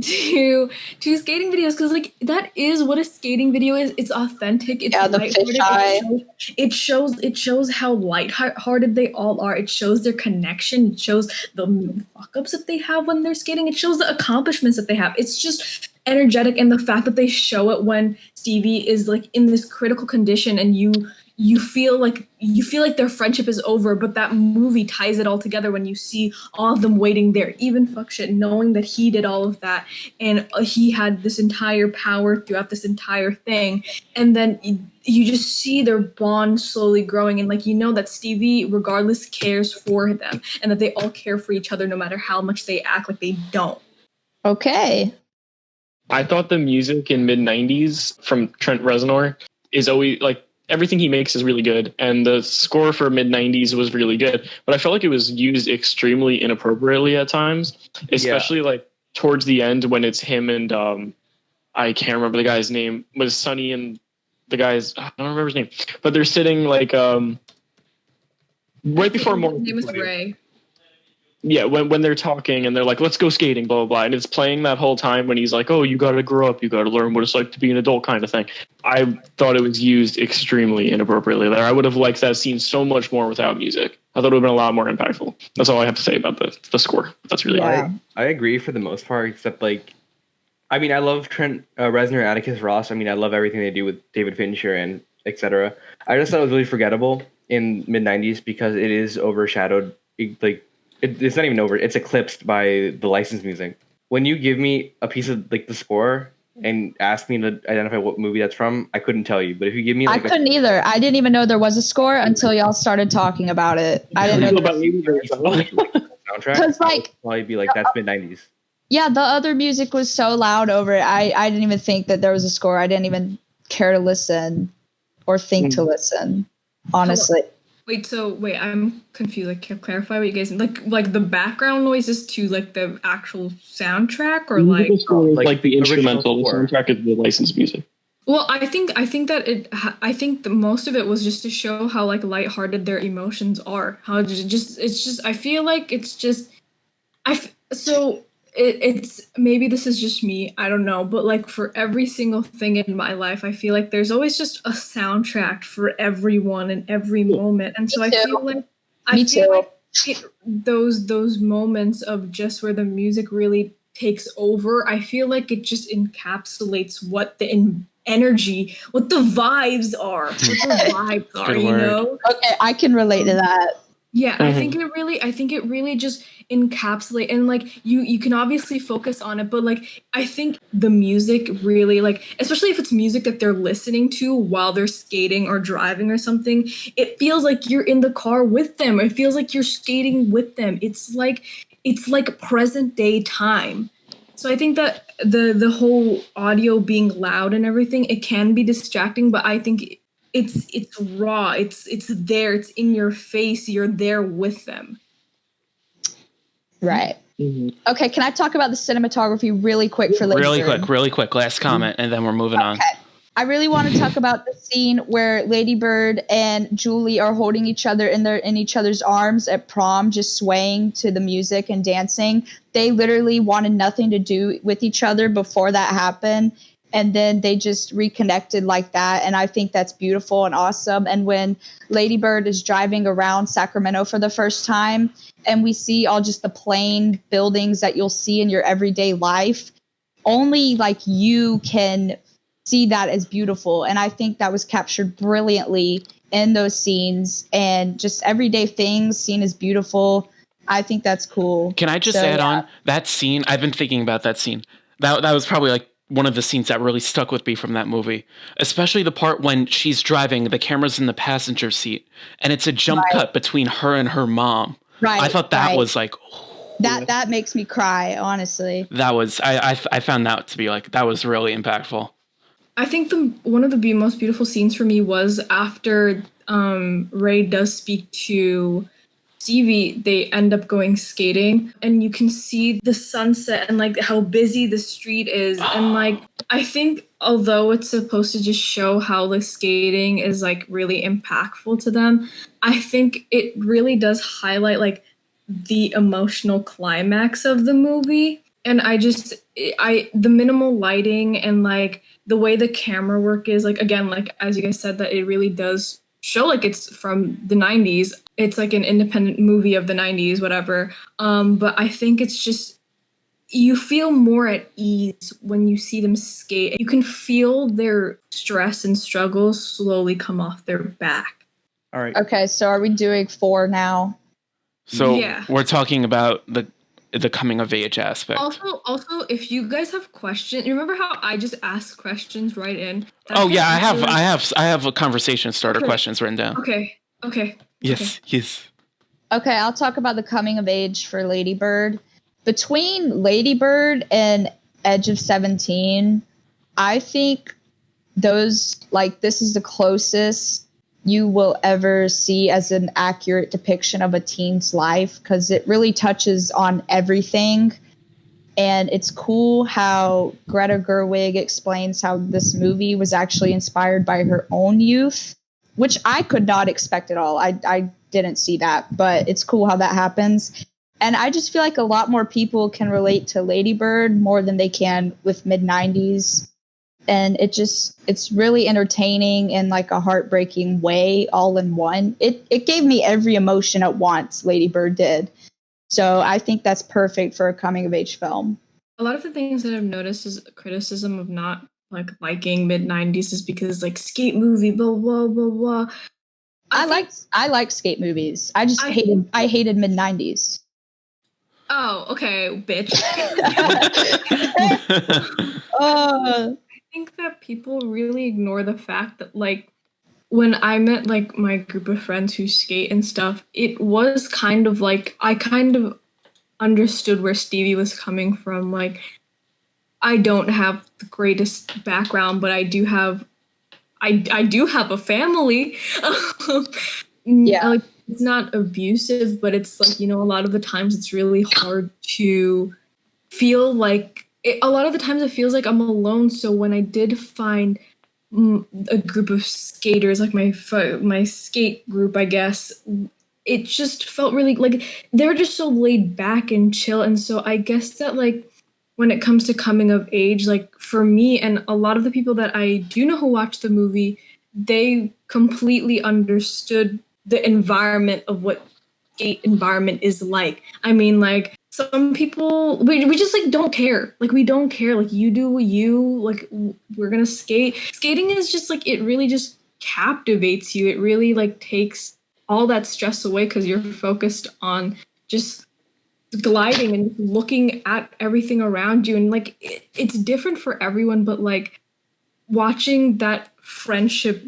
to skating videos because like that is what a skating video is. It's authentic. It's the fisheye. It shows how lighthearted they all are. It shows their connection. It shows the fuck ups that they have when they're skating. It shows the accomplishments that they have. It's just energetic, and the fact that they show it when Stevie is like in this critical condition, and you feel like their friendship is over, but that movie ties it all together when you see all of them waiting there, even fuck shit, knowing that he did all of that and he had this entire power throughout this entire thing. And then you just see their bond slowly growing, and like that Stevie regardless cares for them and that they all care for each other no matter how much they act like they don't. Okay. I thought the music in Mid90s from Trent Reznor is always like, everything he makes is really good, and the score for Mid90s was really good, but I felt like it was used extremely inappropriately at times, especially like towards the end when it's him and I can't remember the guy's name, was Sonny and the guys, I don't remember his name, but they're sitting like right before more. His name was Ray. Yeah, when they're talking and they're like, let's go skating, blah, blah, blah. And it's playing that whole time when he's like, oh, you got to grow up. You got to learn what it's like to be an adult kind of thing. I thought it was used extremely inappropriately there. I would have liked that scene so much more without music. I thought it would have been a lot more impactful. That's all I have to say about the score. That's really I agree for the most part, except like, I mean, I love Trent Reznor, Atticus Ross. I mean, I love everything they do with David Fincher and etc. I just thought it was really forgettable in Mid90s because it is overshadowed, like, it's not even over. It's eclipsed by the licensed music. When you give me a piece of like the score and ask me to identify what movie that's from, I couldn't tell you. But if you give me, like, I couldn't either. I didn't even know there was a score until y'all started talking about it. I didn't know. Soundtrack. Because like, probably be like that's Mid90s. Yeah, the other music was so loud over it. I didn't even think that there was a score. I didn't even care to listen or think to listen, honestly. Wait, I'm confused. Like, can you clarify what you guys like the background noises to like the actual soundtrack, or like the instrumental? The soundtrack is the licensed music. Well, I think that most of it was just to show how like lighthearted their emotions are. How it's just I feel like it's just it's maybe this is just me, I don't know, but like for every single thing in my life, I feel like there's always just a soundtrack for everyone and every moment. And so I feel like those moments of just where the music really takes over, I feel like it just encapsulates what the energy, what the vibes are, you know? Okay, I can relate to that. Yeah, I think it really just encapsulate, and like you can obviously focus on it, but like I think the music really, like, especially if it's music that they're listening to while they're skating or driving or something, it feels like you're in the car with them. It feels like you're skating with them. It's like present day time. So I think that the whole audio being loud and everything, it can be distracting, but I think it's raw, it's there, it's in your face, you're there with them. Right. Okay, can I talk about the cinematography really quick for Lady Bird? Really quick last comment, and then we're moving on. I really want to talk about the scene where Lady Bird and Julie are holding each other in each other's arms at prom, just swaying to the music and dancing. They literally wanted nothing to do with each other before that happened. And then they just reconnected like that. And I think that's beautiful and awesome. And when Lady Bird is driving around Sacramento for the first time, and we see all just the plain buildings that you'll see in your everyday life, only like you can see that as beautiful. And I think that was captured brilliantly in those scenes, and just everyday things seen as beautiful. I think that's cool. Can I just add on that scene? I've been thinking about that scene. That was probably like one of the scenes that really stuck with me from that movie, especially the part when she's driving, the camera's in the passenger seat, and it's a jump cut between her and her mom. Right. I thought that was like, that makes me cry, honestly. That was, I found that to be like, that was really impactful. I think one of the most beautiful scenes for me was after Ray does speak to Stevie, they end up going skating, and you can see the sunset and like how busy the street is. And like, I think although it's supposed to just show how the skating is like really impactful to them, I think it really does highlight like the emotional climax of the movie. And the minimal lighting and like the way the camera work is, like, again, like as you guys said, that it really does show like it's from the 90s. It's like an independent movie of the 90s, whatever. But I think it's just, you feel more at ease when you see them skate. You can feel their stress and struggles slowly come off their back. All right. Okay, so are we doing 4 now? So we're talking about the coming of age aspect. Also, if you guys have questions, you remember how I just asked questions right in? I have a conversation starter questions written down. Okay. Yes. Okay, I'll talk about the coming of age for Lady Bird. Between Lady Bird and Edge of 17, I think this is the closest you will ever see as an accurate depiction of a teen's life, because it really touches on everything. And it's cool how Greta Gerwig explains how this movie was actually inspired by her own youth, which I could not expect at all. I didn't see that, but it's cool how that happens. And I just feel like a lot more people can relate to Lady Bird more than they can with Mid90s. And it's really entertaining in like a heartbreaking way, all in one. It gave me every emotion at once, Lady Bird did. So I think that's perfect for a coming of age film. A lot of the things that I've noticed is criticism of not like liking Mid90s is because it's like skate movie, blah blah blah blah. I like skate movies. I hated Mid90s. Oh, okay, bitch. I think that people really ignore the fact that like when I met like my group of friends who skate and stuff, it was kind of like I kind of understood where Stevie was coming from. Like, I don't have the greatest background, but I do have I do have a family. Yeah. Like, it's not abusive, but it's like, a lot of the times it's really hard to feel like a lot of the times it feels like I'm alone. So when I did find a group of skaters, like my skate group, I guess, it just felt really like they're just so laid back and chill. And so I guess that like when it comes to coming of age, like for me and a lot of the people that I do know who watched the movie, they completely understood the environment of what skate environment is like. I mean, like some people, we just like don't care. Like we don't care. Like you do you. Like we're gonna skate. Skating is just like it really just captivates you. It really like takes all that stress away because you're focused on just gliding and looking at everything around you. And like it's different for everyone, but like watching that friendship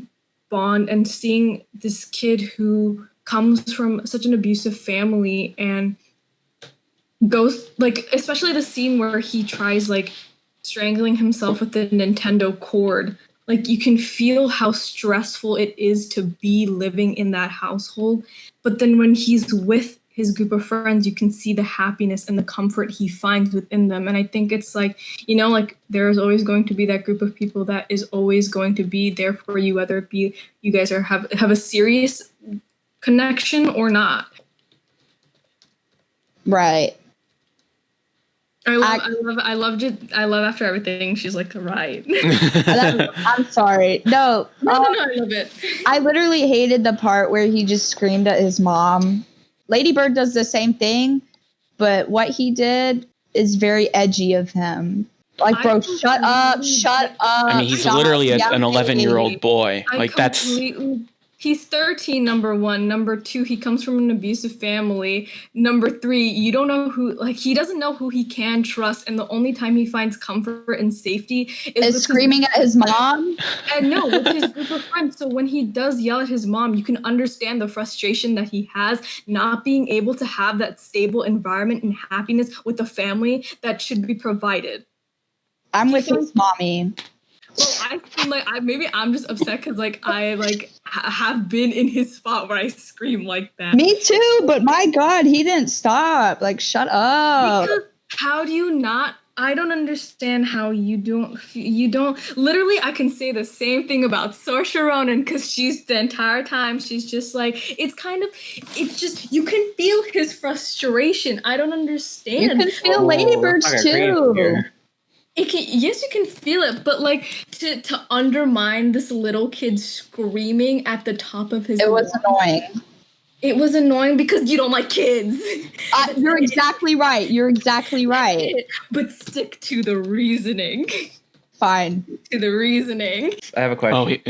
bond and seeing this kid who comes from such an abusive family and goes like, especially the scene where he tries like strangling himself with the Nintendo cord, like you can feel how stressful it is to be living in that household. But then when he's with his group of friends, you can see the happiness and the comfort he finds within them. And I think it's like, like there's always going to be that group of people that is always going to be there for you, whether it be you guys have a serious connection or not. Right. I loved it. I love after everything. She's like, right. I'm sorry. No, I love it. I literally hated the part where he just screamed at his mom. Lady Bird does the same thing, but what he did is very edgy of him. Like, bro, shut up. I mean, he's literally an 11-year-old boy. Like, He's 13, number one. Number two, he comes from an abusive family. Number three, you don't know he doesn't know who he can trust. And the only time he finds comfort and safety is screaming at his mom. And no, with his group of friends. So when he does yell at his mom, you can understand the frustration that he has not being able to have that stable environment and happiness with the family that should be provided. I'm with his mommy. Well, I feel like maybe I'm just upset because like I have been in his spot where I scream like that. Me too, but my God, he didn't stop. Like, shut up. Because how do you not? I don't understand how you don't. Literally, I can say the same thing about Saoirse Ronan because she's the entire time she's just like it's just you can feel his frustration. I don't understand. You can feel Lady Bird's too. Yes, you can feel it, but like to undermine this little kid screaming at the top of his was annoying. It was annoying because you don't like kids. You're exactly right. But stick to the reasoning. Fine. To the reasoning. I have a question.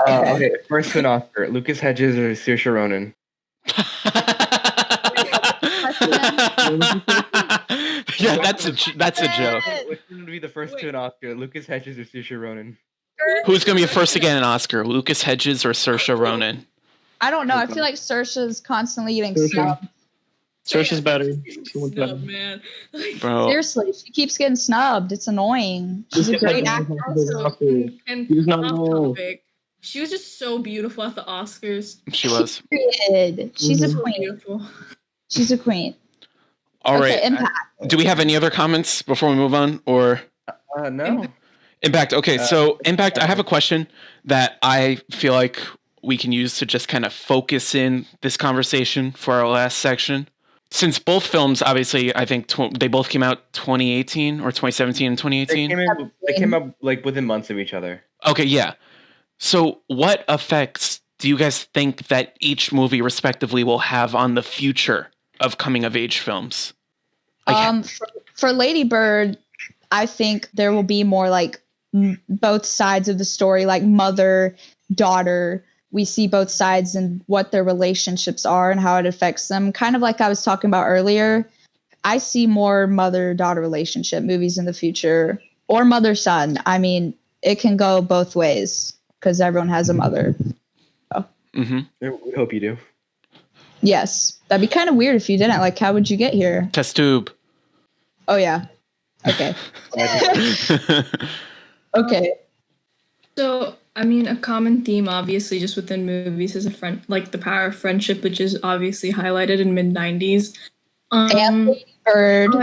Okay, first to an Oscar, Lucas Hedges or Saoirse Ronan? Yeah, that's a joke. Which one would be the first to an Oscar, Lucas Hedges or Saoirse Ronan? Who's gonna be first to get an Oscar, Lucas Hedges or Saoirse Ronan? I don't know. I feel like Saoirse's constantly getting snubbed. Saoirse's better. Snub, man. Bro. Seriously, she keeps getting snubbed. It's annoying. She's a great actress. She was just so beautiful at the Oscars. She was. She's a queen. Beautiful. She's a queen. All right. Impact. Do we have any other comments before we move on? Or no. Impact. Okay, so Impact, I have a question that I feel like we can use to just kind of focus in this conversation for our last section. Since both films, obviously, I think they both came out 2018 or 2017 and 2018. They came out like within months of each other. Okay, yeah. So what effects do you guys think that each movie respectively will have on the future of coming of age films? Like, for Lady Bird, I think there will be more like both sides of the story, like mother, daughter. We see both sides and what their relationships are and how it affects them. Kind of like I was talking about earlier. I see more mother-daughter relationship movies in the future, or mother-son. I mean, it can go both ways because everyone has a mother. So. Mm-hmm. We hope you do. Yes. That'd be kind of weird if you didn't. Like, how would you get here? Test tube. Oh, yeah. Okay. Okay. So I mean, a common theme, obviously, just within movies is like the power of friendship, which is obviously highlighted in Mid90s. And Lady Bird.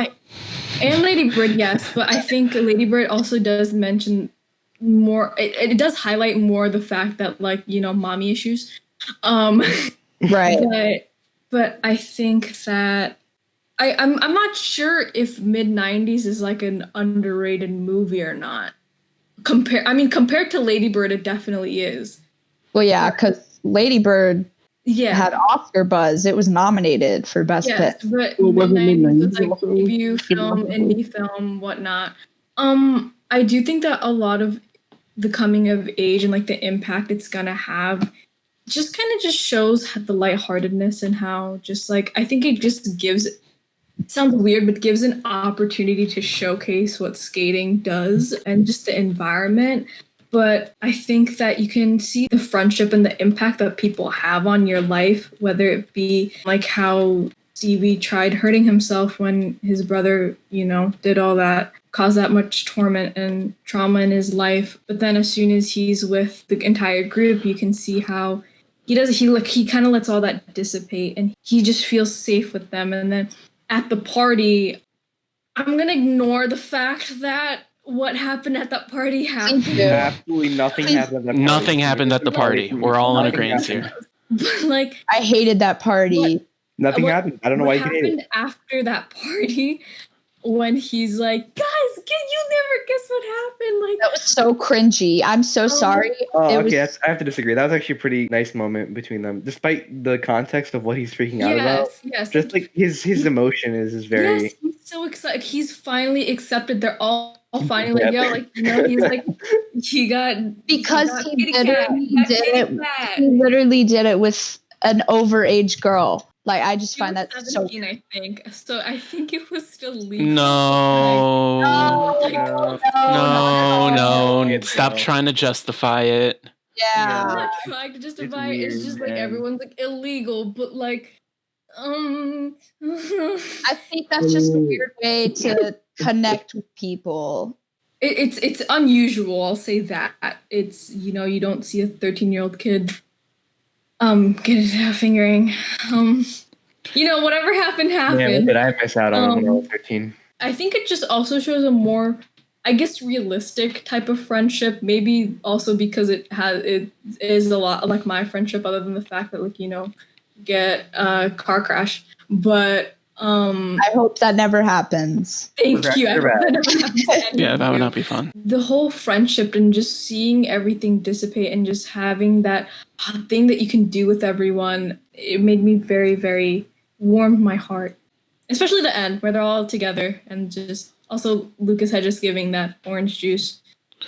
And Lady Bird, yes, but I think Lady Bird also does mention more. It does highlight more the fact that, like, you know, mommy issues. Right. But I think that I'm not sure if Mid90s is like an underrated movie or not. Compared to Lady Bird, it definitely is. Well, yeah, because Lady Bird had Oscar buzz. It was nominated for Best Picture. But Mid90s was like debut film, indie film, whatnot. I do think that a lot of the coming of age and like the impact it's gonna have just kind of just shows the lightheartedness and how just like I think it just gives, sounds weird, but gives an opportunity to showcase what skating does and just the environment. But I think that you can see the friendship and the impact that people have on your life, whether it be like how Stevie tried hurting himself when his brother, you know, did all that, caused that much torment and trauma in his life. But then as soon as he's with the entire group, you can see how he kind of lets all that dissipate and he just feels safe with them. And then at the party, I'm going to ignore the fact that what happened at that party happened. Absolutely nothing happened at that party. Nothing happened at the party. We're all in agreement here. But like, I hated that party. Nothing happened. I don't know why you hate it. After that party, when he's like, guys, you never guess what happened? Like, that was so cringy. I'm so sorry. Oh, okay. I have to disagree. That was actually a pretty nice moment between them, despite the context of what he's freaking out about. Yes. Just like his emotion is very. Yes, he's so excited. He's finally accepted. They're all finally like, yo, like, you know, he's like, he literally did it with an overage girl. Like, I just find that 17, so. I think so. I think it was still legal. No. Stop trying to justify it. Yeah. I'm not trying to justify it. It's just like everyone's like illegal, but like, I think that's just a weird way to connect with people. It's unusual. I'll say that. It's, you know, you don't see a 13-year-old kid get a fingering. You know, whatever happened. Yeah, but I miss out on when I was 13. I think it just also shows a more, I guess, realistic type of friendship. Maybe also because it is a lot like my friendship, other than the fact that, like, you know, get a car crash. But I hope that never happens. Thank you. I hope that never happens. Yeah, that would not be fun. The whole friendship and just seeing everything dissipate and just having that thing that you can do with everyone, it made me very, very warmed my heart. Especially the end where they're all together and just also Lucas had just giving that orange juice.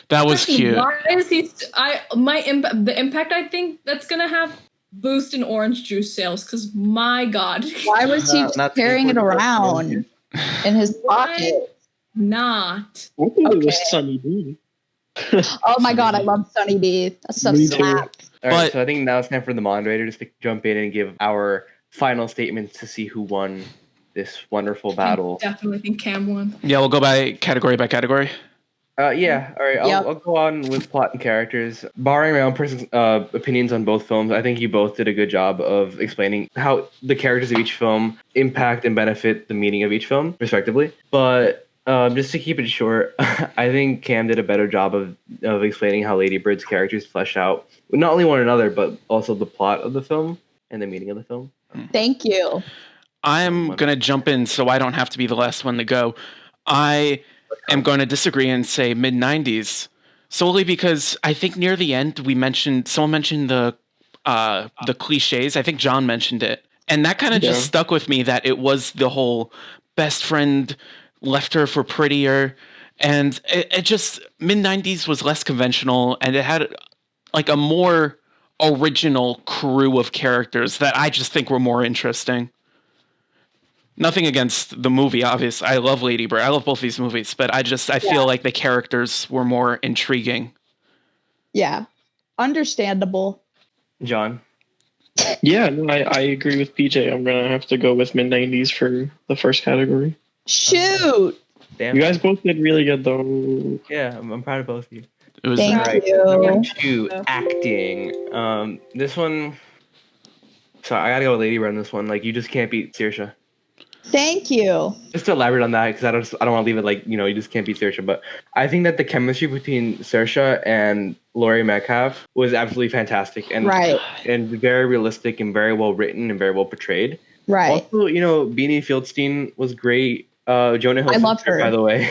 That was cute. Why is he? The impact I think that's gonna have boost in orange juice sales, because my God, why was he carrying it around in his pocket? Not. I think it was Sunny D. Oh my God, I love Sunny D. That stuff slaps. All right, so I think now it's time for the moderator to jump in and give our final statements to see who won this wonderful battle. I definitely think Cam won. Yeah, we'll go by category. Yeah, all right. I'll go on with plot and characters. Barring my own personal opinions on both films, I think you both did a good job of explaining how the characters of each film impact and benefit the meaning of each film, respectively. But just to keep it short, I think Cam did a better job of explaining how Lady Bird's characters flesh out not only one another, but also the plot of the film and the meaning of the film. Thank you. I'm going to jump in so I don't have to be the last one to go. I am going to disagree and say Mid90s solely because I think near the end someone mentioned the cliches. I think John mentioned it. And that kind of just stuck with me, that it was the whole best friend left her for prettier. And it just, Mid90s was less conventional and it had like a more original crew of characters that I just think were more interesting. Nothing against the movie, obviously. I love Lady Bird. I love both these movies, but I feel like the characters were more intriguing. Yeah. Understandable. John? Yeah, no, I agree with PJ. I'm going to have to go with Mid90s for the first category. Shoot! Damn. You guys both did really good, though. Yeah, I'm proud of both of you. It was Thank Number you. 2, acting. This one. Sorry, I gotta go with Lady Bird on this one. Like, you just can't beat Saoirse. Thank you. Just to elaborate on that, because I don't want to leave it like, you just can't beat Saoirse. But I think that the chemistry between Saoirse and Laurie Metcalf was absolutely fantastic and very realistic and very well written and very well portrayed. Right. Also, Beanie Fieldstein was great. Jonah Hill's I love sister, her. by the way.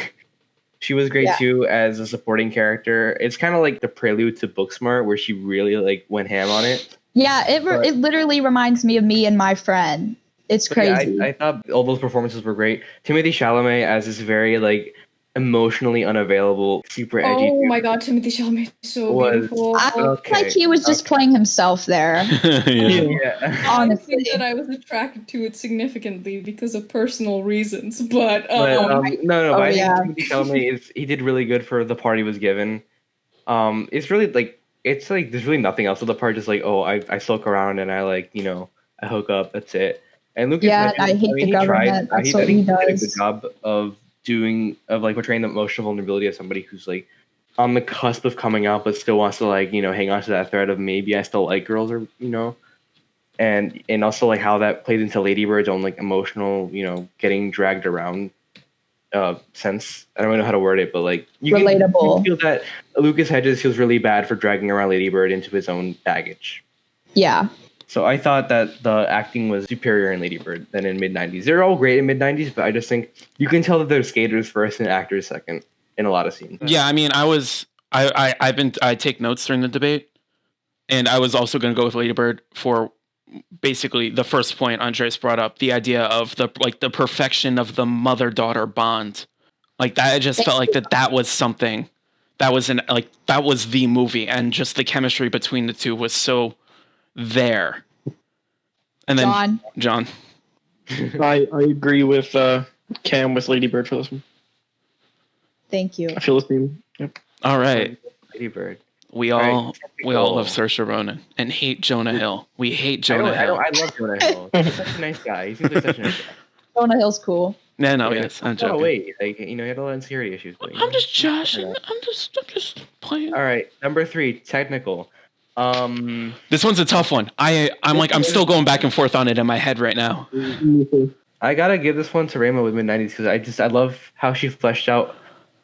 She was great too as a supporting character. It's kind of like the prelude to Booksmart, where she really like went ham on it. Yeah, it literally reminds me of Me and My Friend. It's crazy. Yeah, I thought all those performances were great. Timothée Chalamet as this very like emotionally unavailable, super edgy. Oh my god, Timothée Chalamet is so beautiful. I feel like he was just playing himself there. Honestly, that I was attracted to it significantly because of personal reasons. But I think Timothée Chalamet he did really good for the part he was given. It's really like there's really nothing else to the part. Just like, oh, I sulk around and I like I hook up. That's it. And Lucas, I hate the government. That's what he does. Did a good job of portraying the emotional vulnerability of somebody who's like on the cusp of coming out, but still wants to like hang on to that thread of maybe I still like girls, or and also like how that plays into Lady Bird's own like emotional getting dragged around sense. I don't really know how to word it, but like you can feel that Lucas Hedges feels really bad for dragging around Lady Bird into his own baggage. Yeah. So I thought that the acting was superior in Lady Bird than in Mid90s. They're all great in Mid90s, but I just think you can tell that they're skaters first and actors second in a lot of scenes. Yeah, I mean, I take notes during the debate, and I was also going to go with Lady Bird for basically the first point Andres brought up, the idea of the perfection of the mother-daughter bond. Like that, I just felt like that was something that was that was the movie, and just the chemistry between the two was so there. And then John. I agree with Cam with Lady Bird for this one. Thank you. I feel the same. Yep. All right. Lady Bird. We all love Saoirse Ronan and hate Jonah Hill. We hate Jonah Hill. I love Jonah Hill. He's such a nice guy. He seems like such a nice guy. Jonah Hill's cool. No, yes, I'm joking. Oh wait, like he had a lot of insecurity issues. But, I'm just joshing. I'm just playing. All right, number 3, technical. This one's a tough one. I'm still going back and forth on it in my head right now. I gotta give this one to Rayma with Mid90s because I love how she fleshed out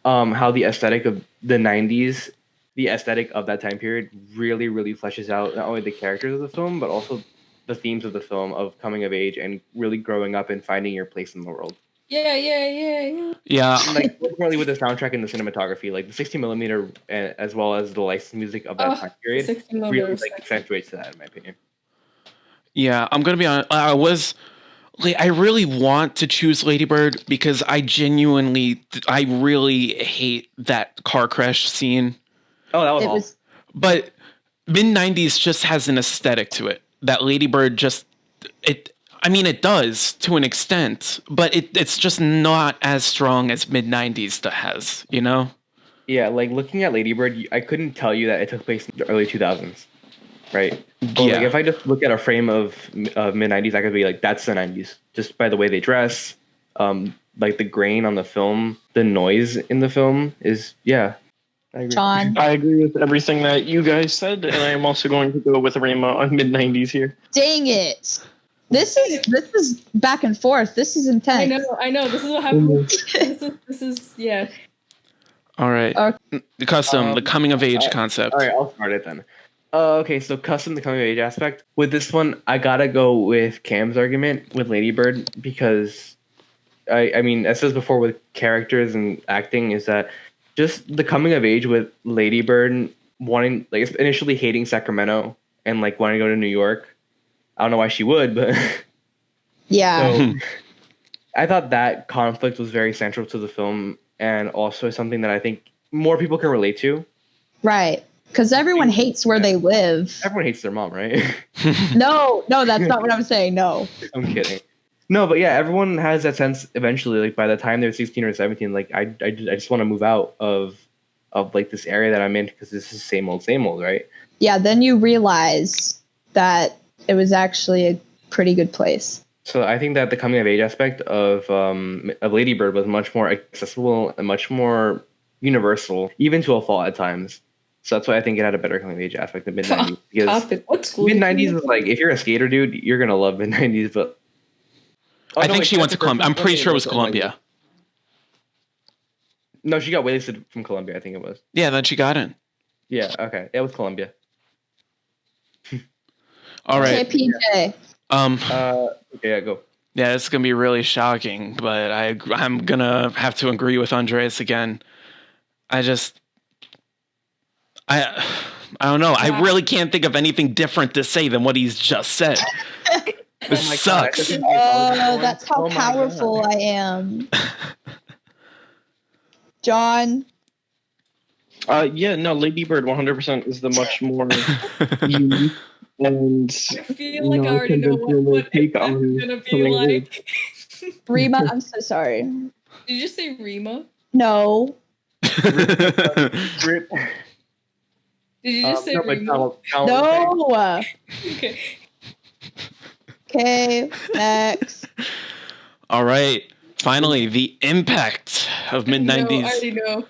how the aesthetic of the 90s, the aesthetic of that time period really, really fleshes out not only the characters of the film, but also the themes of the film of coming of age and really growing up and finding your place in the world. Yeah. Like ultimately with the soundtrack and the cinematography, like the 60mm as well as the licensed music of that time period really like accentuates that in my opinion. Yeah, I'm gonna be honest. I really want to choose Lady Bird because I really hate that car crash scene. Oh, that was awesome. But Mid90s just has an aesthetic to it that Lady Bird it does to an extent, but it's just not as strong as Mid90s has, Yeah, like looking at Lady Bird, I couldn't tell you that it took place in the early 2000s, right? But like if I just look at a frame of Mid90s, I could be like, that's the 90s, just by the way they dress, like the grain on the film, the noise in the film is, I agree. John. I agree with everything that you guys said, and I am also going to go with Rayma on Mid90s here. Dang it. This is back and forth. This is intense. I know. This is what happened. This is yeah. All right. The custom, the coming of age concept. All right, I'll start it then. Okay, so custom, the coming of age aspect. With this one, I gotta go with Cam's argument with Lady Bird because, I mean, as says before with characters and acting, is that just the coming of age with Lady Bird wanting, like, initially hating Sacramento and like wanting to go to New York. I don't know why she would, but yeah. So, I thought that conflict was very central to the film and also something that I think more people can relate to. Right. Because everyone hates where they live. Everyone hates their mom, right? No, that's not what I'm saying. No. I'm kidding. No, but yeah, everyone has that sense eventually, like by the time they're 16 or 17, like I just want to move out of like this area that I'm in because this is same old, right? Yeah, then you realize that it was actually a pretty good place. So I think that the coming of age aspect of Lady Bird was much more accessible and much more universal, even to a fault at times. So that's why I think it had a better coming of age aspect than Mid90s. Because what school? Mid90s was like, if you're a skater, dude, you're gonna love Mid90s. But I think she went to Columbia. I'm pretty sure it was Columbia. No, she got waitlisted from Columbia. I think it was. Yeah, then she got in. Yeah. Okay. It was Columbia. All right. Okay, PJ. Okay, yeah, go. Yeah, it's gonna be really shocking, but I'm gonna have to agree with Andreas again. I don't know. I really can't think of anything different to say than what he's just said. This sucks. Oh, that's how powerful I am. John? Yeah, no, Lady Bird 100% is the much more unique and I feel like I already know what take on gonna be like. Rima, I'm so sorry. Did you just say Rima? No. Did you just say Rima? No. Okay. Okay, next. All right. Finally, the impact of Mid90s. I already know.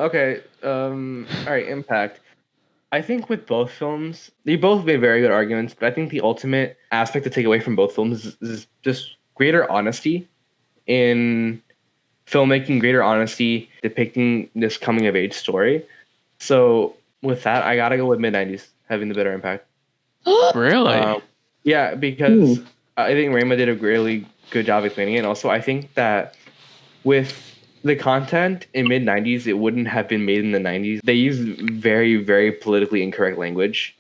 Okay. All right. Impact. I think with both films, they both made very good arguments, but I think the ultimate aspect to take away from both films is just greater honesty in filmmaking, greater honesty depicting this coming of age story. So with that, I gotta go with Mid90s having the better impact. Really? Yeah, because I think Rayma did a really good job explaining it. And also, I think that with the content in Mid90s, it wouldn't have been made in the 90s. They used very, very politically incorrect language.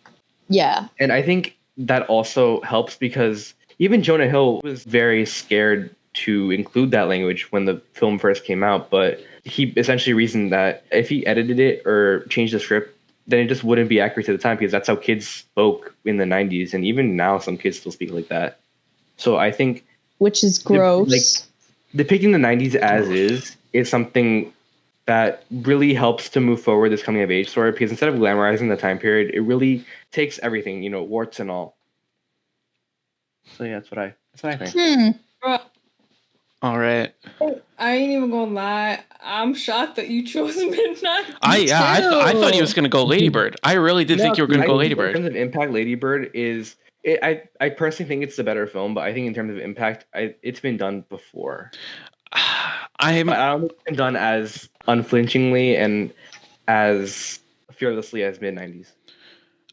Yeah. And I think that also helps because even Jonah Hill was very scared to include that language when the film first came out. But he essentially reasoned that if he edited it or changed the script, then it just wouldn't be accurate to the time because that's how kids spoke in the 90s. And even now, some kids still speak like that. So I think... Which is gross. Depicting the 90s as is something that really helps to move forward this coming of age story because instead of glamorizing the time period, it really takes everything, warts and all. So yeah, that's what I think. All right. I ain't even gonna lie. I'm shocked that you chose Mid90s. I thought he was gonna go Lady Bird. I really did think you were gonna go Lady Bird. In terms of impact, Lady Bird is. I personally think it's the better film, but I think in terms of impact, it's been done before. I don't think it's been done as unflinchingly and as fearlessly as Mid90s.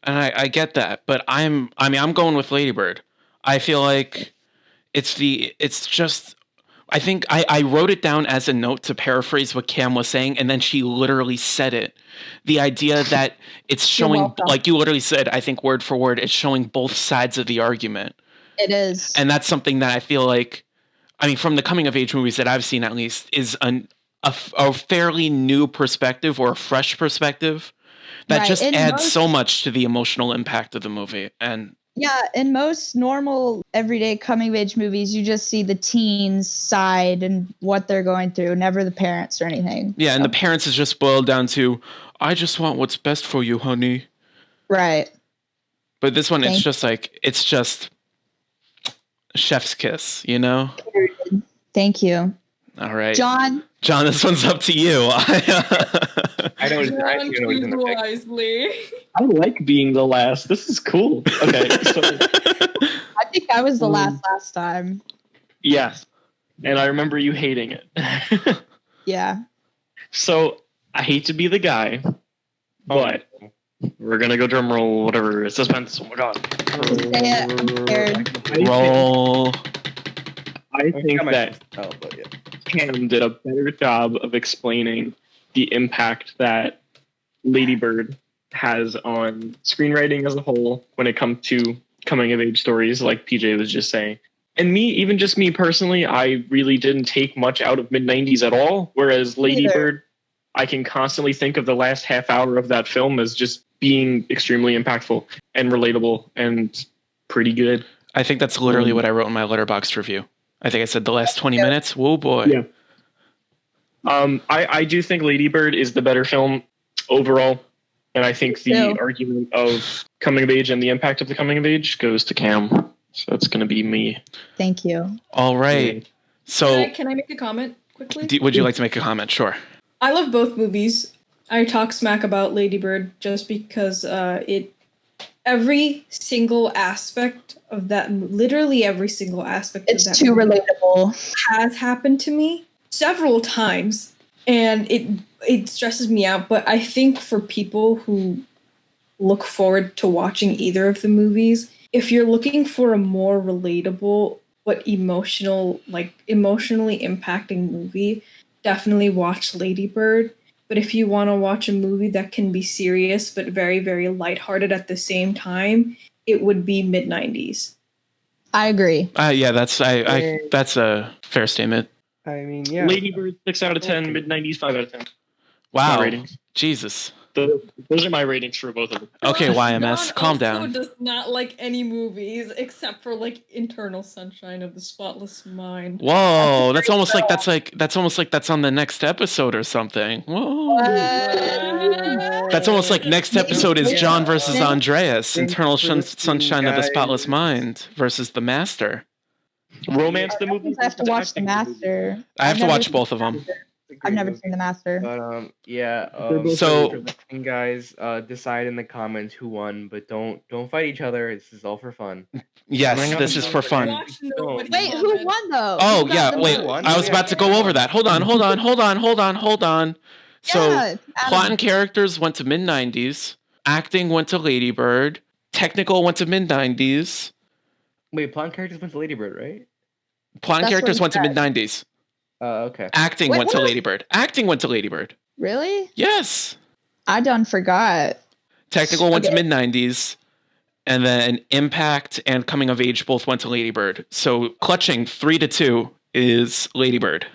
And I get that, but I'm going with Lady Bird. I feel like I think I wrote it down as a note to paraphrase what Cam was saying, and then she literally said it. The idea that it's showing, like you literally said, I think word for word, it's showing both sides of the argument. It is. And that's something that I feel like, from the coming of age movies that I've seen at least, is a fairly new perspective or a fresh perspective that just adds so much to the emotional impact of the movie. And yeah, in most normal everyday coming of age movies, you just see the teens' side and what they're going through, never the parents or anything. Yeah, and the parents is just boiled down to, I just want what's best for you, honey. Right. But this one, it's just chef's kiss, Thank you. All right. John, this one's up to you. I know wisely. I like being the last. This is cool. Okay. So, I think I was the last time. Yes. And I remember you hating it. Yeah. So I hate to be the guy, but we're going to go drum roll, whatever. Suspense. Oh my God. Roll. I think that Cam did a better job of explaining the impact that Lady Bird has on screenwriting as a whole when it comes to coming of age stories, like PJ was just saying. And even me personally, I really didn't take much out of Mid90s at all. Whereas Lady Bird, I can constantly think of the last half hour of that film as just being extremely impactful and relatable and pretty good. I think that's literally what I wrote in my Letterboxd review. I think I said the last 20 minutes. Whoa, boy. Yeah. I do think Lady Bird is the better film overall. And I think the argument of coming of age and the impact of the coming of age goes to Cam. So it's going to be me. Thank you. All right. So can I make a comment quickly? Would you like to make a comment? Sure. I love both movies. I talk smack about Lady Bird just because every single aspect of that, literally every single aspect it's of that too relatable, has happened to me several times, and it stresses me out. But I think for people who look forward to watching either of the movies, if you're looking for a more relatable but emotionally impacting movie, definitely watch Lady Bird. But if you want to watch a movie that can be serious but very, very lighthearted at the same time, it would be Mid90s. I agree. Yeah, that's a fair statement. I mean, yeah. Lady Bird 6 out of 10, Mid90s 5 out of 10. Wow. My ratings. Jesus. Those are my ratings for both of them. Okay, YMS, calm also down. Does not like any movies except for like Eternal Sunshine of the Spotless Mind. Whoa, that's almost like that's on the next episode or something. Whoa. That's almost like next episode is John versus Andreas, Eternal Sunshine of the Spotless Mind versus The Master. Romance the movie. I have to watch The Master. I have to watch both of them. I've never seen The Master. But so for listening, guys, decide in the comments who won, but don't fight each other. This is all for fun. Yes, this is for fun. Wait, who won though? Oh yeah, wait. I was about to go over that. Hold on. So plot and characters went to Mid90s. Acting went to Lady Bird. Technical went to Mid90s. Wait, plot and characters went to Lady Bird, right? Plot and characters went to Mid90s. Okay. Acting went to Lady Bird. Acting went to Lady Bird. Really? Yes. I done forgot. Technical went to Mid90s. And then Impact and Coming of Age both went to Lady Bird. So clutching 3-2 is Lady Bird.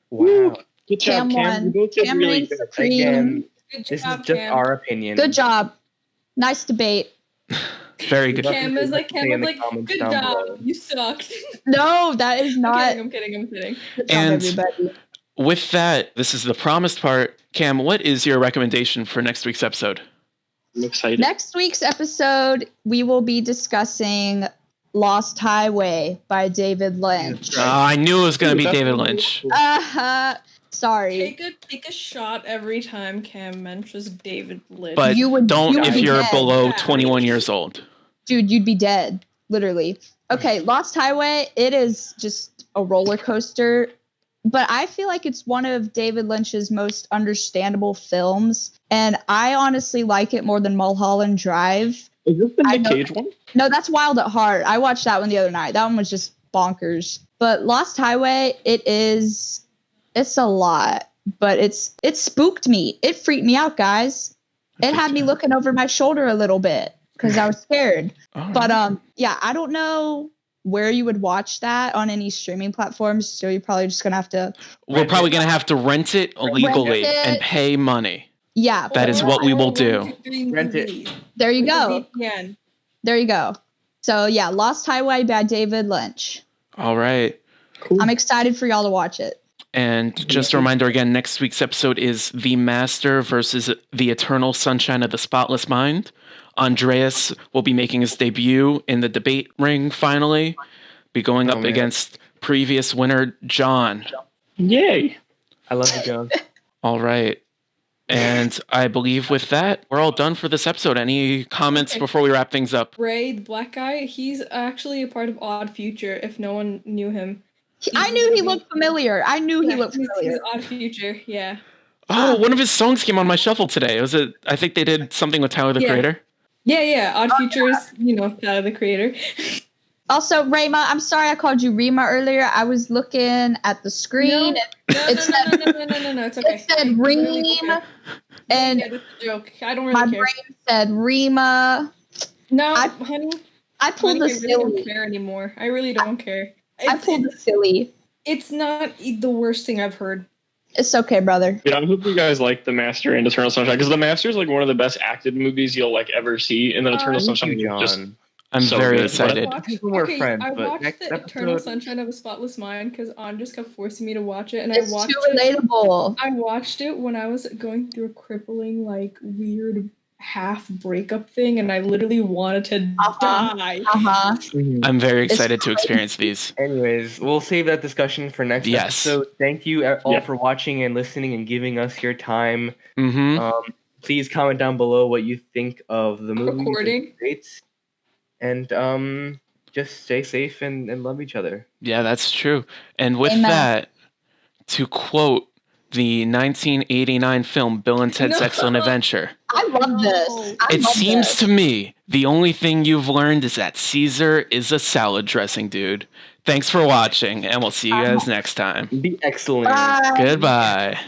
Wow. Good job, Cam. You both did really good. Again, Good this job, is just Cam. our opinion. Good job. Nice debate. Very good. Cam was like, good job. You sucked. No, that is not. I'm kidding. Good job, And everybody. with that, this is the promised part. Cam, what is your recommendation for next week's episode? I'm excited. Next week's episode, we will be discussing Lost Highway by David Lynch. I knew it was going to be David Lynch. Sorry. Take a shot every time Cam mentions David Lynch. But don't if you're below 21 years old. Dude, you'd be dead. Literally. Okay, Lost Highway, it is just a roller coaster. But I feel like it's one of David Lynch's most understandable films. And I honestly like it more than Mulholland Drive. Is this the Nick Cage one? No, that's Wild at Heart. I watched that one the other night. That one was just bonkers. But Lost Highway, it's a lot. But it spooked me. It freaked me out, guys. It had me looking over my shoulder a little bit because I was scared. But yeah, I don't know where you would watch that on any streaming platforms. So you're probably just going to have to... We're probably going to have to rent it illegally and pay money. Yeah. That is what we will do. Rent it. There you go. VPN. There you go. So yeah, Lost Highway by David Lynch. All right. Cool. I'm excited for y'all to watch it. And just a reminder again, next week's episode is The Master versus The Eternal Sunshine of the Spotless Mind. Andreas will be making his debut in the debate ring finally. Be going up against previous winner, John. Yay. I love you, John. All right. And I believe with that, we're all done for this episode. Any comments before we wrap things up? Ray, the black guy, he's actually a part of Odd Future, if no one knew him. I knew he looked familiar. He's Odd Future, yeah. Oh, one of his songs came on my shuffle today. I think they did something with Tyler, the Creator. Yeah. Odd Future is, Tyler, the Creator. Also, Rayma, I'm sorry I called you Rima earlier. I was looking at the screen. No, it's okay. It said Reem. And that's a joke. I don't really my care. brain said Rima. No, honey. I pulled the silly. I really don't care anymore. I really don't care. I pulled the silly. It's not the worst thing I've heard. It's okay, brother. Yeah, I hope you guys like The Master and Eternal Sunshine, because The Master is like one of the best acted movies you'll like ever see, and then Eternal Sunshine is just I'm so very good. excited. I watched the Eternal Sunshine of a Spotless Mind because An just kept forcing me to watch it, and It's too relatable. I watched it when I was going through a crippling, weird half breakup thing, and I literally wanted to die. I'm very excited to experience these. Anyways, we'll save that discussion for next episode. Thank you all for watching and listening and giving us your time. Please comment down below what you think of the movie. And just stay safe and love each other. Yeah, that's true. And with that, to quote the 1989 film Bill and Ted's Excellent Adventure. I love this. It seems to me the only thing you've learned is that Caesar is a salad dressing, dude. Thanks for watching, and we'll see you guys next time. Be excellent. Bye. Goodbye.